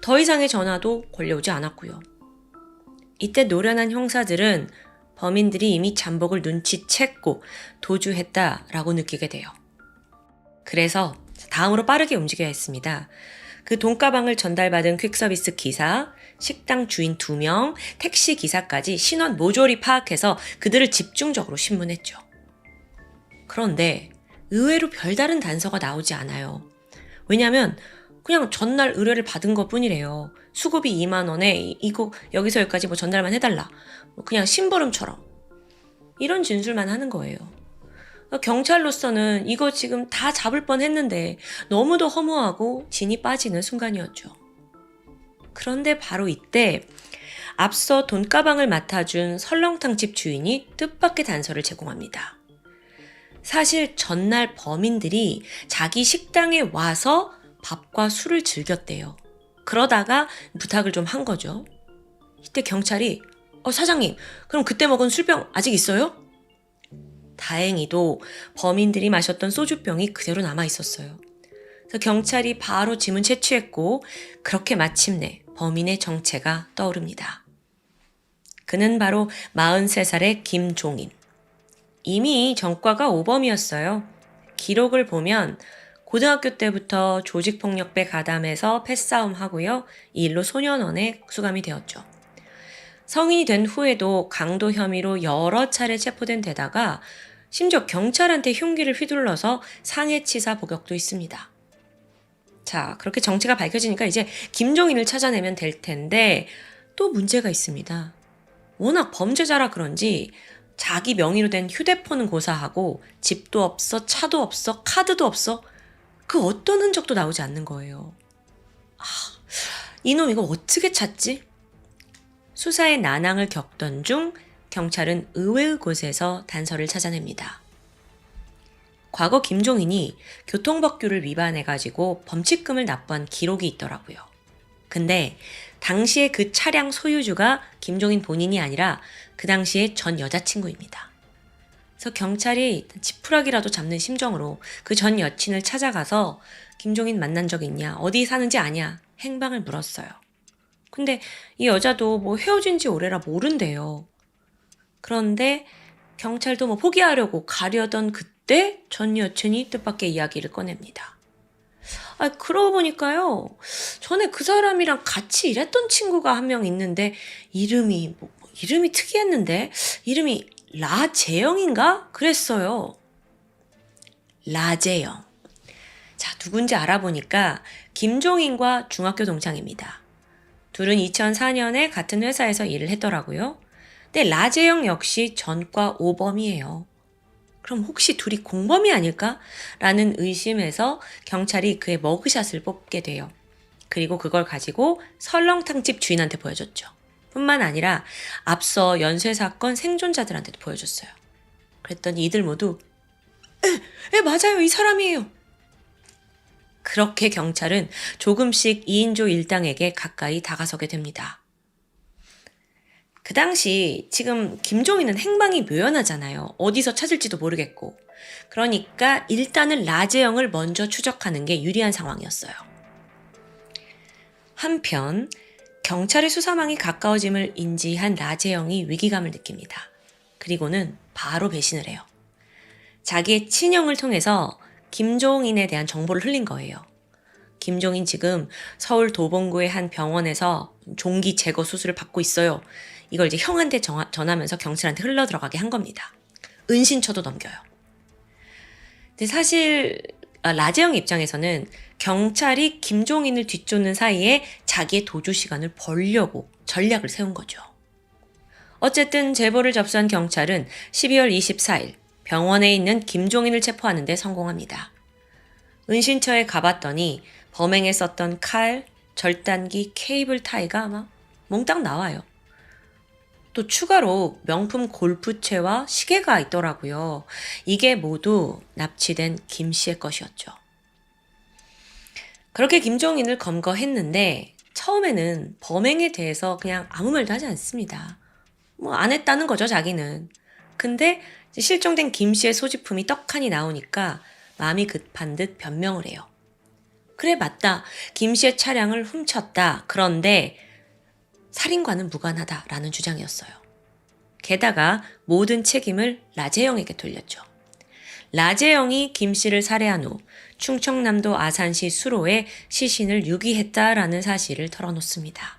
더 이상의 전화도 걸려오지 않았고요. 이때 노련한 형사들은 범인들이 이미 잠복을 눈치챘고 도주했다라고 느끼게 돼요. 그래서 다음으로 빠르게 움직여야 했습니다. 그 돈가방을 전달받은 퀵서비스 기사, 식당 주인 2명, 택시 기사까지 신원 모조리 파악해서 그들을 집중적으로 신문했죠. 그런데 의외로 별다른 단서가 나오지 않아요. 왜냐하면 그냥 전날 의뢰를 받은 것 뿐이래요. 수고비 2만 원에 이거 여기서 여기까지 뭐 전달만 해달라. 그냥 심부름처럼. 이런 진술만 하는 거예요. 경찰로서는 이거 지금 다 잡을 뻔했는데 너무도 허무하고 진이 빠지는 순간이었죠. 그런데 바로 이때 앞서 돈가방을 맡아준 설렁탕집 주인이 뜻밖의 단서를 제공합니다. 사실 전날 범인들이 자기 식당에 와서 밥과 술을 즐겼대요. 그러다가 부탁을 좀 한 거죠. 이때 경찰이 사장님, 그럼 그때 먹은 술병 아직 있어요? 다행히도 범인들이 마셨던 소주병이 그대로 남아 있었어요. 그래서 경찰이 바로 지문 채취했고 그렇게 마침내 범인의 정체가 떠오릅니다. 그는 바로 43살의 김종인. 이미 전과가 오범이었어요. 기록을 보면 고등학교 때부터 조직폭력배 가담해서 패싸움 하고요. 이 일로 소년원에 수감이 되었죠. 성인이 된 후에도 강도 혐의로 여러 차례 체포된 데다가 심지어 경찰한테 흉기를 휘둘러서 상해치사 복역도 있습니다. 자, 그렇게 정체가 밝혀지니까 이제 김종인을 찾아내면 될 텐데 또 문제가 있습니다. 워낙 범죄자라 그런지 자기 명의로 된 휴대폰은 고사하고 집도 없어, 차도 없어, 카드도 없어, 그 어떤 흔적도 나오지 않는 거예요. 이놈 이거 어떻게 찾지? 수사의 난항을 겪던 중 경찰은 의외의 곳에서 단서를 찾아냅니다. 과거 김종인이 교통법규를 위반해가지고 범칙금을 납부한 기록이 있더라고요. 근데 당시에 그 차량 소유주가 김종인 본인이 아니라 그 당시에 전 여자친구입니다. 그래서 경찰이 지푸라기라도 잡는 심정으로 그 전 여친을 찾아가서 김종인 만난 적 있냐, 어디 사는지 아냐, 행방을 물었어요. 근데 이 여자도 뭐 헤어진 지 오래라 모른대요. 그런데 경찰도 뭐 포기하려고 가려던 그때 전 여친이 뜻밖의 이야기를 꺼냅니다. 그러고 보니까요, 전에 그 사람이랑 같이 일했던 친구가 한 명 있는데 이름이 특이했는데 이름이 라재영인가? 그랬어요. 라재영. 자, 누군지 알아보니까 김종인과 중학교 동창입니다. 둘은 2004년에 같은 회사에서 일을 했더라고요. 근데 라재영 역시 전과 5범이에요. 그럼 혹시 둘이 공범이 아닐까? 라는 의심에서 경찰이 그의 머그샷을 뽑게 돼요. 그리고 그걸 가지고 설렁탕집 주인한테 보여줬죠. 뿐만 아니라 앞서 연쇄사건 생존자들한테도 보여줬어요. 그랬더니 이들 모두 맞아요, 이 사람이에요. 그렇게 경찰은 조금씩 2인조 일당에게 가까이 다가서게 됩니다. 그 당시 지금 김종인은 행방이 묘연하잖아요. 어디서 찾을지도 모르겠고. 그러니까 일단은 라재영을 먼저 추적하는 게 유리한 상황이었어요. 한편 경찰의 수사망이 가까워짐을 인지한 라재영이 위기감을 느낍니다. 그리고는 바로 배신을 해요. 자기의 친형을 통해서 김종인에 대한 정보를 흘린 거예요. 김종인 지금 서울 도봉구의 한 병원에서 종기 제거 수술을 받고 있어요. 이걸 이제 형한테 전하면서 경찰한테 흘러 들어가게 한 겁니다. 은신처도 넘겨요. 근데 사실 라재영 입장에서는 경찰이 김종인을 뒤쫓는 사이에 자기의 도주 시간을 벌려고 전략을 세운 거죠. 어쨌든 제보를 접수한 경찰은 12월 24일 병원에 있는 김종인을 체포하는 데 성공합니다. 은신처에 가봤더니 범행에 썼던 칼, 절단기, 케이블 타이가 막 몽땅 나와요. 또 추가로 명품 골프채와 시계가 있더라고요. 이게 모두 납치된 김 씨의 것이었죠. 그렇게 김종인을 검거했는데 처음에는 범행에 대해서 그냥 아무 말도 하지 않습니다. 뭐 안 했다는 거죠, 자기는. 근데 실종된 김 씨의 소지품이 떡하니 나오니까 마음이 급한 듯 변명을 해요. 그래, 맞다. 김 씨의 차량을 훔쳤다. 그런데 살인과는 무관하다라는 주장이었어요. 게다가 모든 책임을 라재영에게 돌렸죠. 라재영이 김 씨를 살해한 후 충청남도 아산시 수로에 시신을 유기했다라는 사실을 털어놓습니다.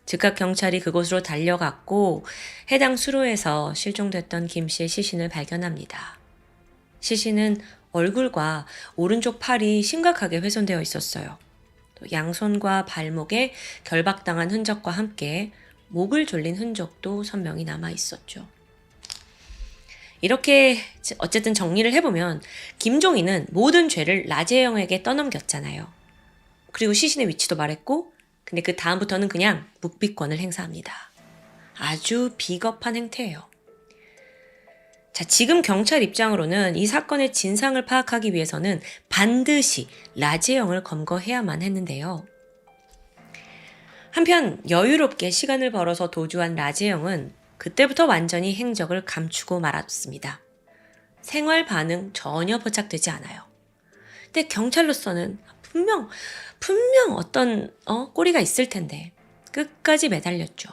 즉각 경찰이 그곳으로 달려갔고 해당 수로에서 실종됐던 김 씨의 시신을 발견합니다. 시신은 얼굴과 오른쪽 팔이 심각하게 훼손되어 있었어요. 또 양손과 발목에 결박당한 흔적과 함께 목을 졸린 흔적도 선명히 남아 있었죠. 이렇게 어쨌든 정리를 해보면 김종인은 모든 죄를 라재영에게 떠넘겼잖아요. 그리고 시신의 위치도 말했고, 근데 그 다음부터는 그냥 묵비권을 행사합니다. 아주 비겁한 행태예요. 자, 지금 경찰 입장으로는 이 사건의 진상을 파악하기 위해서는 반드시 라재영을 검거해야만 했는데요. 한편 여유롭게 시간을 벌어서 도주한 라재영은 그때부터 완전히 행적을 감추고 말았습니다. 생활 반응 전혀 포착되지 않아요. 근데 경찰로서는 분명 어떤 꼬리가 있을 텐데 끝까지 매달렸죠.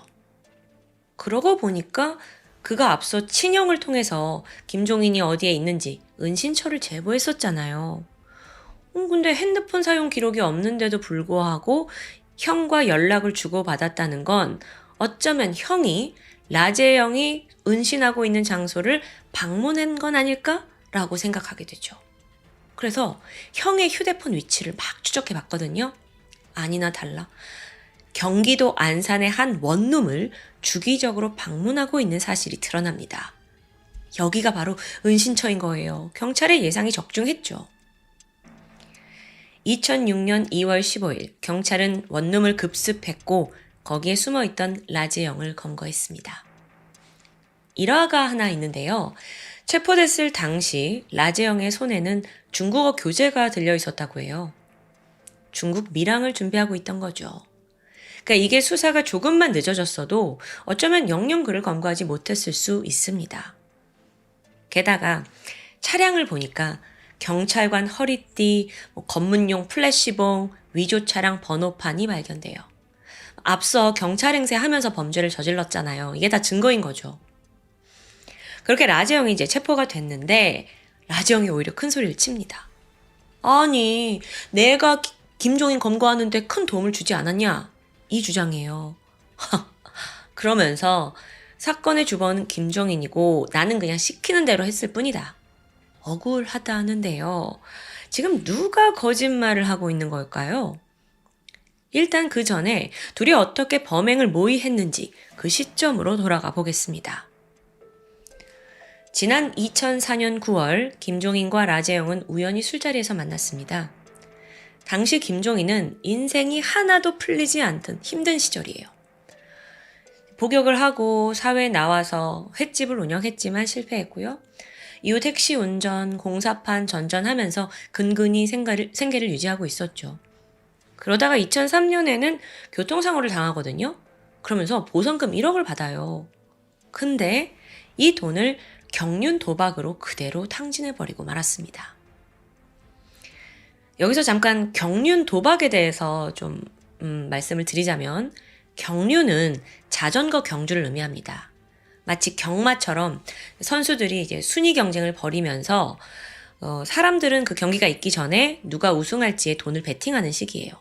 그러고 보니까 그가 앞서 친형을 통해서 김종인이 어디에 있는지 은신처를 제보했었잖아요. 근데 핸드폰 사용 기록이 없는데도 불구하고 형과 연락을 주고받았다는 건 어쩌면 형이 라제영이 은신하고 있는 장소를 방문한 건 아닐까라고 생각하게 되죠. 그래서 형의 휴대폰 위치를 막 추적해 봤거든요. 아니나 달라 경기도 안산의 한 원룸을 주기적으로 방문하고 있는 사실이 드러납니다. 여기가 바로 은신처인 거예요. 경찰의 예상이 적중했죠. 2006년 2월 15일 경찰은 원룸을 급습했고 거기에 숨어있던 라제영을 검거했습니다. 일화가 하나 있는데요. 체포됐을 당시 라제영의 손에는 중국어 교재가 들려 있었다고 해요. 중국 밀항을 준비하고 있던 거죠. 그러니까 이게 수사가 조금만 늦어졌어도 어쩌면 영영 그를 검거하지 못했을 수 있습니다. 게다가 차량을 보니까 경찰관 허리띠, 검문용 플래시봉, 위조 차량 번호판이 발견돼요. 앞서 경찰 행세하면서 범죄를 저질렀잖아요. 이게 다 증거인 거죠. 그렇게 라제영이 이제 체포가 됐는데 라제영이 오히려 큰 소리를 칩니다. 아니, 내가 김종인 검거하는데 큰 도움을 주지 않았냐? 이 주장이에요. 그러면서 사건의 주범은 김종인이고 나는 그냥 시키는 대로 했을 뿐이다. 억울하다는데요. 지금 누가 거짓말을 하고 있는 걸까요? 일단 그 전에 둘이 어떻게 범행을 모의했는지 그 시점으로 돌아가 보겠습니다. 지난 2004년 9월 김종인과 라제영은 우연히 술자리에서 만났습니다. 당시 김종인은 인생이 하나도 풀리지 않던 힘든 시절이에요. 복역을 하고 사회에 나와서 횟집을 운영했지만 실패했고요. 이후 택시 운전, 공사판 전전하면서 근근히 생계를 유지하고 있었죠. 그러다가 2003년에는 교통사고를 당하거든요. 그러면서 보상금 1억을 받아요. 근데 이 돈을 경륜 도박으로 그대로 탕진해버리고 말았습니다. 여기서 잠깐 경륜 도박에 대해서 좀 말씀을 드리자면 경륜은 자전거 경주를 의미합니다. 마치 경마처럼 선수들이 이제 순위 경쟁을 벌이면서 사람들은 그 경기가 있기 전에 누가 우승할지에 돈을 베팅하는 시기예요.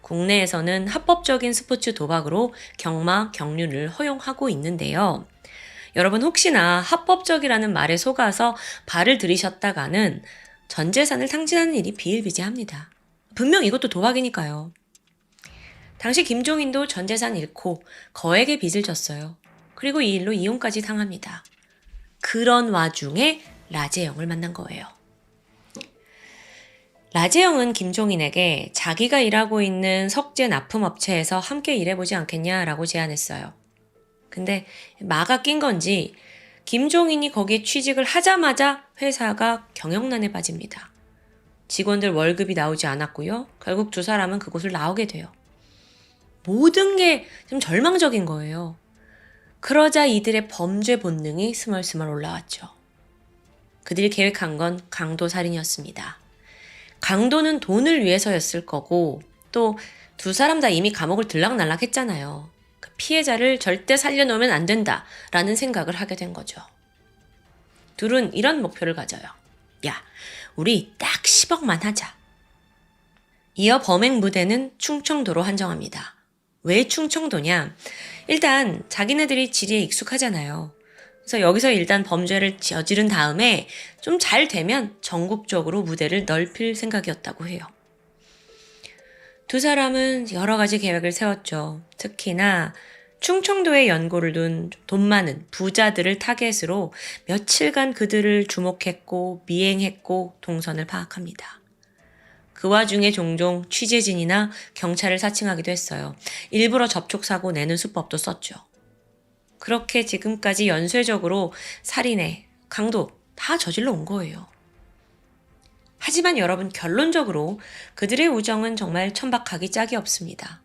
국내에서는 합법적인 스포츠 도박으로 경마, 경륜을 허용하고 있는데요. 여러분 혹시나 합법적이라는 말에 속아서 발을 들이셨다가는 전 재산을 탕진하는 일이 비일비재합니다. 분명 이것도 도박이니까요. 당시 김종인도 전 재산 잃고 거액의 빚을 졌어요. 그리고 이 일로 이혼까지 당합니다. 그런 와중에 라제영을 만난 거예요. 라제영은 김종인에게 자기가 일하고 있는 석재 납품업체에서 함께 일해보지 않겠냐라고 제안했어요. 근데 마가 낀 건지 김종인이 거기에 취직을 하자마자 회사가 경영난에 빠집니다. 직원들 월급이 나오지 않았고요. 결국 두 사람은 그곳을 나오게 돼요. 모든 게 좀 절망적인 거예요. 그러자 이들의 범죄 본능이 스멀스멀 올라왔죠. 그들이 계획한 건 강도살인이었습니다. 강도는 돈을 위해서였을 거고 또 두 사람 다 이미 감옥을 들락날락 했잖아요. 그 피해자를 절대 살려놓으면 안 된다라는 생각을 하게 된 거죠. 둘은 이런 목표를 가져요. 야, 우리 딱 10억만 하자. 이어 범행 무대는 충청도로 한정합니다. 왜 충청도냐? 일단 자기네들이 지리에 익숙하잖아요. 그래서 여기서 일단 범죄를 저지른 다음에 좀 잘 되면 전국적으로 무대를 넓힐 생각이었다고 해요. 두 사람은 여러 가지 계획을 세웠죠. 특히나 충청도에 연고를 둔 돈 많은 부자들을 타겟으로 며칠간 그들을 주목했고 미행했고 동선을 파악합니다. 그 와중에 종종 취재진이나 경찰을 사칭하기도 했어요. 일부러 접촉사고 내는 수법도 썼죠. 그렇게 지금까지 연쇄적으로 살인에 강도 다 저질러 온 거예요. 하지만 여러분 결론적으로 그들의 우정은 정말 천박하기 짝이 없습니다.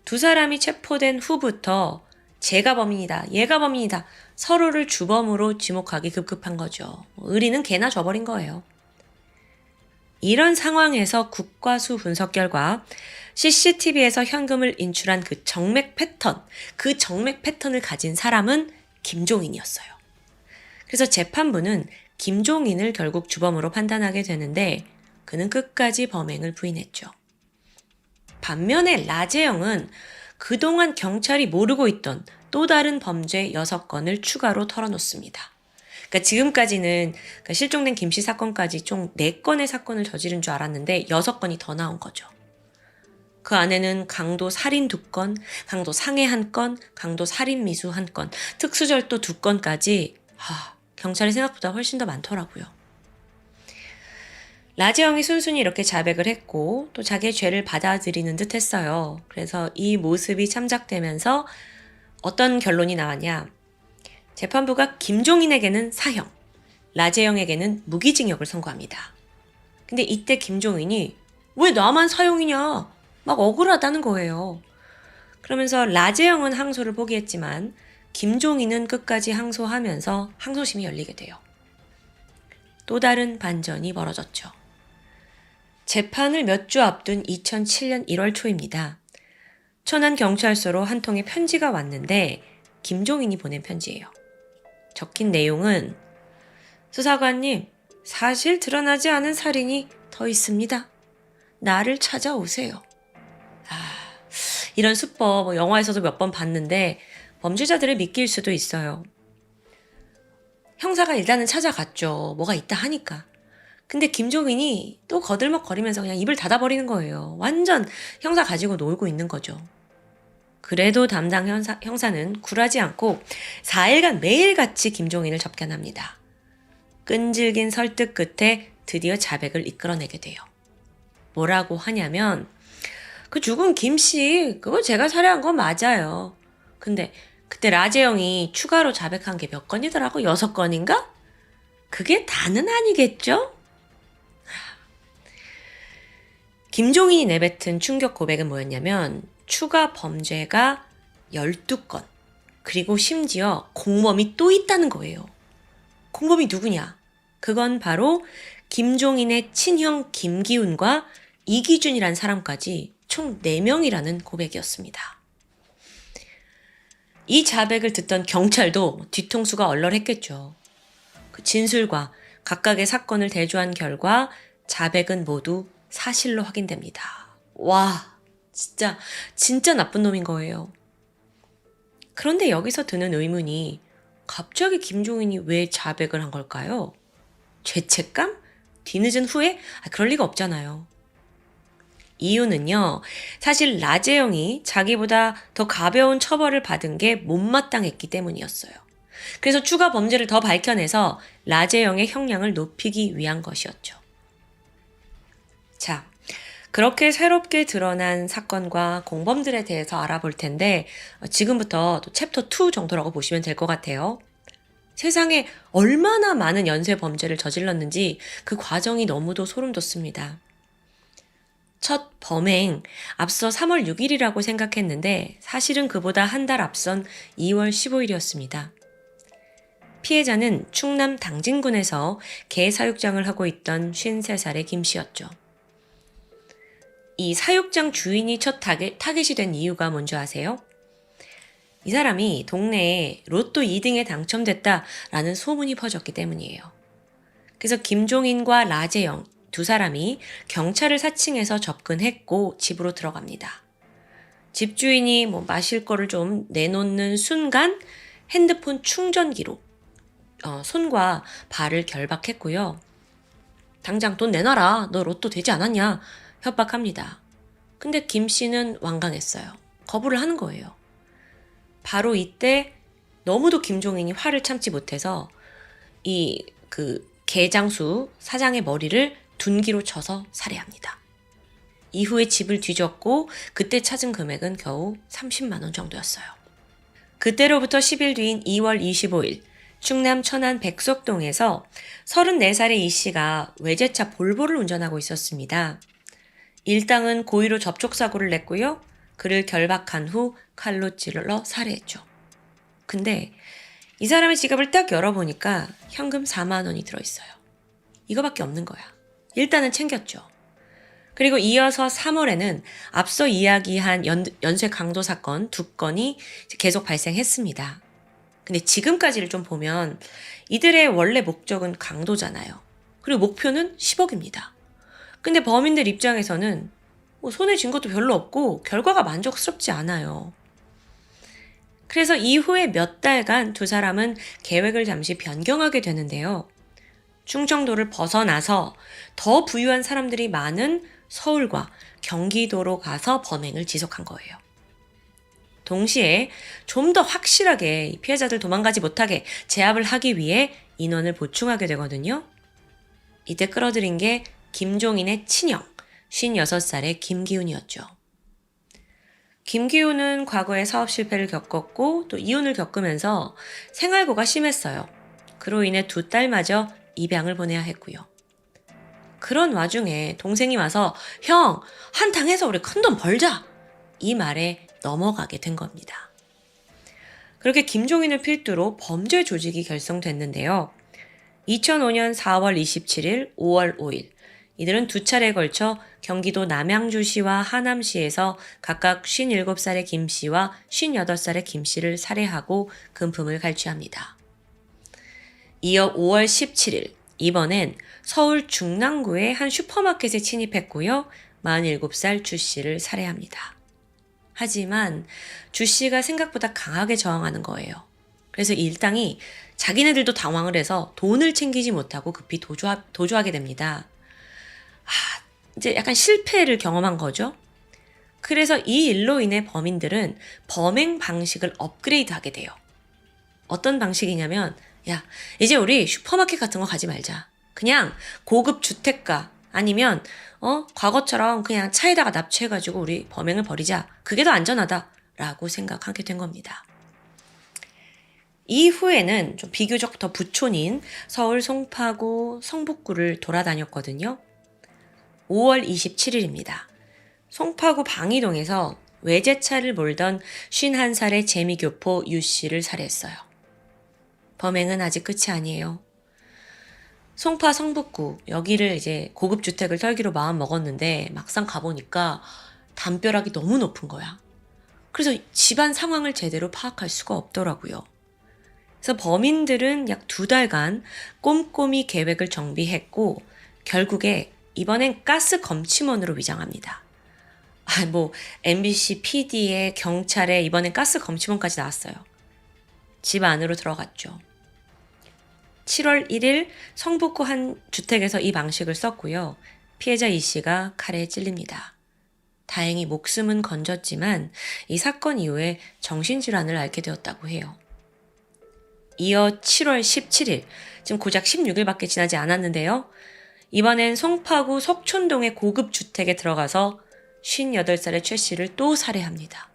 두 사람이 체포된 후부터 제가 범인이다, 얘가 범인이다 서로를 주범으로 지목하기 급급한 거죠. 의리는 개나 줘버린 거예요. 이런 상황에서 국과수 분석 결과 CCTV에서 현금을 인출한 그 정맥 패턴을 가진 사람은 김종인이었어요. 그래서 재판부는 김종인을 결국 주범으로 판단하게 되는데 그는 끝까지 범행을 부인했죠. 반면에 라제영은 그동안 경찰이 모르고 있던 또 다른 범죄 6건을 추가로 털어놓습니다. 그러니까 지금까지는 그러니까 실종된 김씨 사건까지 총 4건의 사건을 저지른 줄 알았는데 6건이 더 나온 거죠. 그 안에는 강도 살인 2건, 강도 상해 1건, 강도 살인 미수 1건, 특수절도 2건까지 경찰이 생각보다 훨씬 더 많더라고요. 라재영이 순순히 이렇게 자백을 했고 또 자기의 죄를 받아들이는 듯 했어요. 그래서 이 모습이 참작되면서 어떤 결론이 나왔냐. 재판부가 김종인에게는 사형, 라재영에게는 무기징역을 선고합니다. 근데 이때 김종인이 왜 나만 사형이냐? 막 억울하다는 거예요. 그러면서 라재영은 항소를 포기했지만 김종인은 끝까지 항소하면서 항소심이 열리게 돼요. 또 다른 반전이 벌어졌죠. 재판을 몇 주 앞둔 2007년 1월 초입니다. 천안경찰서로 한 통의 편지가 왔는데 김종인이 보낸 편지예요. 적힌 내용은 수사관님, 사실 드러나지 않은 살인이 더 있습니다. 나를 찾아오세요. 이런 수법 영화에서도 몇 번 봤는데 범죄자들을 믿길 수도 있어요. 형사가 일단은 찾아갔죠. 뭐가 있다 하니까. 근데 김종인이 또 거들먹거리면서 그냥 입을 닫아버리는 거예요. 완전 형사 가지고 놀고 있는 거죠. 그래도 담당 형사는 굴하지 않고 4일간 매일같이 김종인을 접견합니다. 끈질긴 설득 끝에 드디어 자백을 이끌어내게 돼요. 뭐라고 하냐면 그 죽은 김씨 그거 제가 살해한 거 맞아요. 근데 그때 라재영이 추가로 자백한 게 몇 건이더라고? 6건인가? 그게 다는 아니겠죠? 김종인이 내뱉은 충격 고백은 뭐였냐면 추가 범죄가 12건 그리고 심지어 공범이 또 있다는 거예요. 공범이 누구냐? 그건 바로 김종인의 친형 김기훈과 이기준이란 사람까지 총 4명이라는 고백이었습니다. 이 자백을 듣던 경찰도 뒤통수가 얼얼했겠죠. 그 진술과 각각의 사건을 대조한 결과 자백은 모두 사실로 확인됩니다. 와, 진짜 나쁜 놈인 거예요. 그런데 여기서 드는 의문이 갑자기 김종인이 왜 자백을 한 걸까요? 죄책감? 뒤늦은 후회? 그럴 리가 없잖아요. 이유는요, 사실 라재영이 자기보다 더 가벼운 처벌을 받은 게 못마땅했기 때문이었어요. 그래서 추가 범죄를 더 밝혀내서 라재영의 형량을 높이기 위한 것이었죠. 자, 그렇게 새롭게 드러난 사건과 공범들에 대해서 알아볼 텐데 지금부터 또 챕터 2 정도라고 보시면 될 것 같아요. 세상에 얼마나 많은 연쇄 범죄를 저질렀는지 그 과정이 너무도 소름 돋습니다. 첫 범행, 앞서 3월 6일이라고 생각했는데 사실은 그보다 한 달 앞선 2월 15일이었습니다. 피해자는 충남 당진군에서 개 사육장을 하고 있던 53살의 김 씨였죠. 이 사육장 주인이 첫 타겟이 된 이유가 뭔지 아세요? 이 사람이 동네에 로또 2등에 당첨됐다라는 소문이 퍼졌기 때문이에요. 그래서 김종인과 라재영 두 사람이 경찰을 사칭해서 접근했고 집으로 들어갑니다. 집주인이 마실 거를 좀 내놓는 순간 핸드폰 충전기로 손과 발을 결박했고요. 당장 돈 내놔라. 너 로또 되지 않았냐? 협박합니다. 근데 김 씨는 완강했어요. 거부를 하는 거예요. 바로 이때 너무도 김종인이 화를 참지 못해서 개장수 사장의 머리를 둔기로 쳐서 살해합니다. 이후에 집을 뒤졌고 그때 찾은 금액은 겨우 30만 원 정도였어요. 그때로부터 10일 뒤인 2월 25일 충남 천안 백석동에서 34살의 이 씨가 외제차 볼보를 운전하고 있었습니다. 일당은 고의로 접촉사고를 냈고요. 그를 결박한 후 칼로 찔러 살해했죠. 근데 이 사람의 지갑을 딱 열어보니까 현금 4만 원이 들어있어요. 이거밖에 없는 거야. 일단은 챙겼죠. 그리고 이어서 3월에는 앞서 이야기한 연쇄 강도 사건 2건이 계속 발생했습니다. 근데 지금까지를 좀 보면 이들의 원래 목적은 강도잖아요. 그리고 목표는 10억입니다. 근데 범인들 입장에서는 손에 쥔 것도 별로 없고 결과가 만족스럽지 않아요. 그래서 이후에 몇 달간 두 사람은 계획을 잠시 변경하게 되는데요. 충청도를 벗어나서 더 부유한 사람들이 많은 서울과 경기도로 가서 범행을 지속한 거예요. 동시에 좀 더 확실하게 피해자들 도망가지 못하게 제압을 하기 위해 인원을 보충하게 되거든요. 이때 끌어들인 게 김종인의 친형, 56살의 김기훈이었죠. 김기훈은 과거에 사업 실패를 겪었고 또 이혼을 겪으면서 생활고가 심했어요. 그로 인해 두 딸마저 입양을 보내야 했고요. 그런 와중에 동생이 와서 형, 한탕 해서 우리 큰돈 벌자! 이 말에 넘어가게 된 겁니다. 그렇게 김종인을 필두로 범죄 조직이 결성됐는데요. 2005년 4월 27일, 5월 5일 이들은 두 차례에 걸쳐 경기도 남양주시와 하남시에서 각각 57살의 김씨와 58살의 김씨를 살해하고 금품을 갈취합니다. 이어 5월 17일 이번엔 서울 중랑구의 한 슈퍼마켓에 침입했고요. 47살 주씨를 살해합니다. 하지만 주씨가 생각보다 강하게 저항하는 거예요. 그래서 일당이 자기네들도 당황을 해서 돈을 챙기지 못하고 급히 도주하게 됩니다. 이제 약간 실패를 경험한 거죠. 그래서 이 일로 인해 범인들은 범행 방식을 업그레이드하게 돼요. 어떤 방식이냐면 야, 이제 우리 슈퍼마켓 같은 거 가지 말자. 그냥 고급 주택가 아니면 과거처럼 그냥 차에다가 납치해가지고 우리 범행을 벌이자. 그게 더 안전하다라고 생각하게 된 겁니다. 이후에는 좀 비교적 더 부촌인 서울 송파구 성북구를 돌아다녔거든요. 5월 27일입니다. 송파구 방이동에서 외제차를 몰던 51살의 재미교포 유씨를 살해했어요. 범행은 아직 끝이 아니에요. 송파 성북구 여기를 이제 고급주택을 털기로 마음 먹었는데 막상 가보니까 담벼락이 너무 높은 거야. 그래서 집안 상황을 제대로 파악할 수가 없더라고요. 그래서 범인들은 약 2달간 꼼꼼히 계획을 정비했고 결국에 이번엔 가스 검침원으로 위장합니다. MBC PD에 경찰에 이번엔 가스 검침원까지 나왔어요. 집 안으로 들어갔죠. 7월 1일 성북구 한 주택에서 이 방식을 썼고요. 피해자 이 씨가 칼에 찔립니다. 다행히 목숨은 건졌지만 이 사건 이후에 정신질환을 앓게 되었다고 해요. 이어 7월 17일, 지금 고작 16일밖에 지나지 않았는데요. 이번엔 송파구 석촌동의 고급 주택에 들어가서 58살의 최 씨를 또 살해합니다.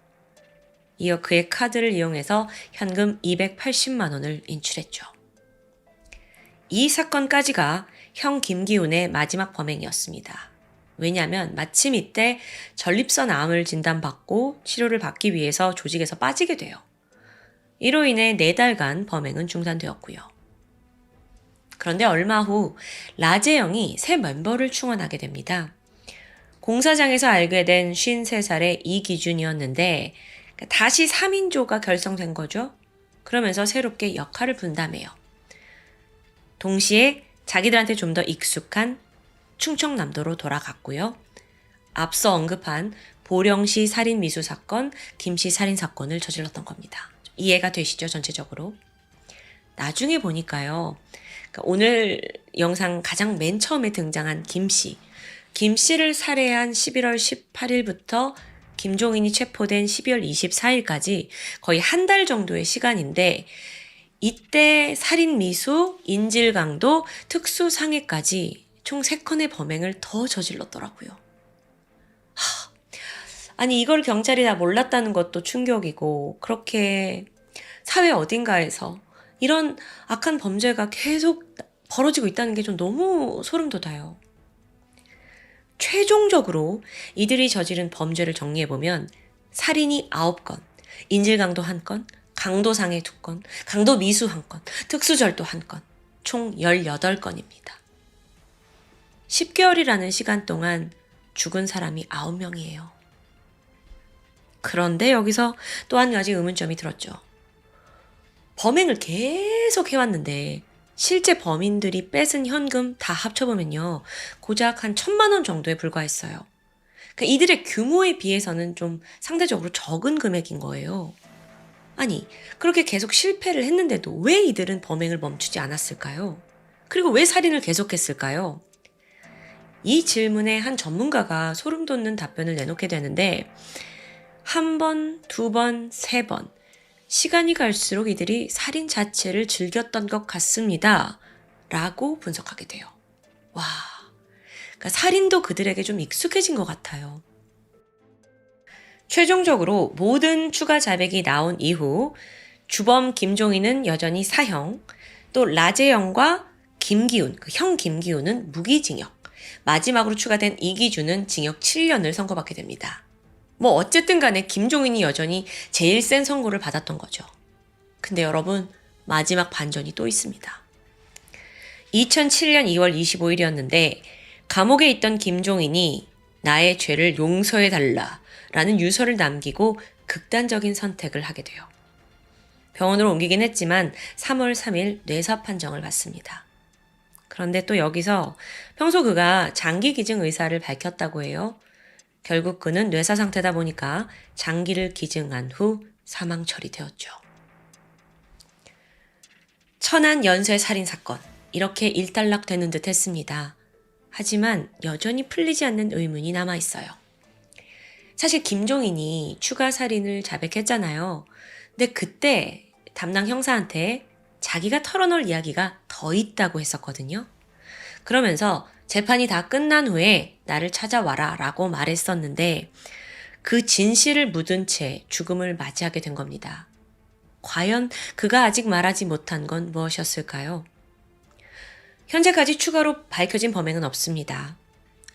이어 그의 카드를 이용해서 현금 280만 원을 인출했죠. 이 사건까지가 형 김기훈의 마지막 범행이었습니다. 왜냐하면 마침 이때 전립선 암을 진단받고 치료를 받기 위해서 조직에서 빠지게 돼요. 이로 인해 4달간 범행은 중단되었고요. 그런데 얼마 후 라제형이 새 멤버를 충원하게 됩니다. 공사장에서 알게 된 53살의 이기준이었는데 다시 3인조가 결성된 거죠. 그러면서 새롭게 역할을 분담해요. 동시에 자기들한테 좀 더 익숙한 충청남도로 돌아갔고요. 앞서 언급한 보령시 살인미수 사건, 김씨 살인사건을 저질렀던 겁니다. 이해가 되시죠? 전체적으로. 나중에 보니까요. 오늘 영상 가장 맨 처음에 등장한 김씨. 김씨를 살해한 11월 18일부터 김종인이 체포된 12월 24일까지 거의 한 달 정도의 시간인데 이때 살인미수, 인질강도, 특수상해까지 총 3건의 범행을 더 저질렀더라고요. 아니 이걸 경찰이 다 몰랐다는 것도 충격이고 그렇게 사회 어딘가에서 이런 악한 범죄가 계속 벌어지고 있다는 게 좀 너무 소름 돋아요. 최종적으로 이들이 저지른 범죄를 정리해보면 살인이 9건, 인질강도 1건, 강도상해 2건, 강도미수 1건, 특수절도 1건, 총 18건입니다. 10개월이라는 시간 동안 죽은 사람이 9명이에요. 그런데 여기서 또 한 가지 의문점이 들었죠. 범행을 계속 해왔는데 실제 범인들이 뺏은 현금 다 합쳐보면요. 고작 한 1,000만 원 정도에 불과했어요. 그러니까 이들의 규모에 비해서는 좀 상대적으로 적은 금액인 거예요. 아니, 그렇게 계속 실패를 했는데도 왜 이들은 범행을 멈추지 않았을까요? 그리고 왜 살인을 계속했을까요? 이 질문에 한 전문가가 소름 돋는 답변을 내놓게 되는데, 한 번, 두 번, 세 번, 시간이 갈수록 이들이 살인 자체를 즐겼던 것 같습니다. 라고 분석하게 돼요. 와, 그러니까 살인도 그들에게 좀 익숙해진 것 같아요. 최종적으로 모든 추가 자백이 나온 이후 주범 김종인은 여전히 사형, 또 라재영과 김기훈, 그 형 김기훈은 무기징역, 마지막으로 추가된 이기준은 징역 7년을 선고받게 됩니다. 뭐 어쨌든 간에 김종인이 여전히 제일 센 선고를 받았던 거죠. 근데 여러분, 마지막 반전이 또 있습니다. 2007년 2월 25일이었는데 감옥에 있던 김종인이 나의 죄를 용서해달라 라는 유서를 남기고 극단적인 선택을 하게 돼요. 병원으로 옮기긴 했지만 3월 3일 뇌사 판정을 받습니다. 그런데 또 여기서 평소 그가 장기 기증 의사를 밝혔다고 해요. 결국 그는 뇌사 상태다 보니까 장기를 기증한 후 사망 처리되었죠. 천안 연쇄 살인 사건, 이렇게 일단락되는 듯 했습니다. 하지만 여전히 풀리지 않는 의문이 남아있어요. 사실 김종인이 추가 살인을 자백했잖아요. 근데 그때 담당 형사한테 자기가 털어놓을 이야기가 더 있다고 했었거든요. 그러면서 재판이 다 끝난 후에 나를 찾아와라 라고 말했었는데 그 진실을 묻은 채 죽음을 맞이하게 된 겁니다. 과연 그가 아직 말하지 못한 건 무엇이었을까요? 현재까지 추가로 밝혀진 범행은 없습니다.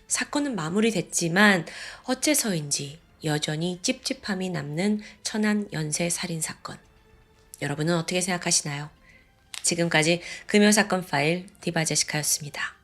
사건은 마무리됐지만 어째서인지 여전히 찝찝함이 남는 천안 연쇄 살인 사건. 여러분은 어떻게 생각하시나요? 지금까지 금요사건 파일 디바제시카였습니다.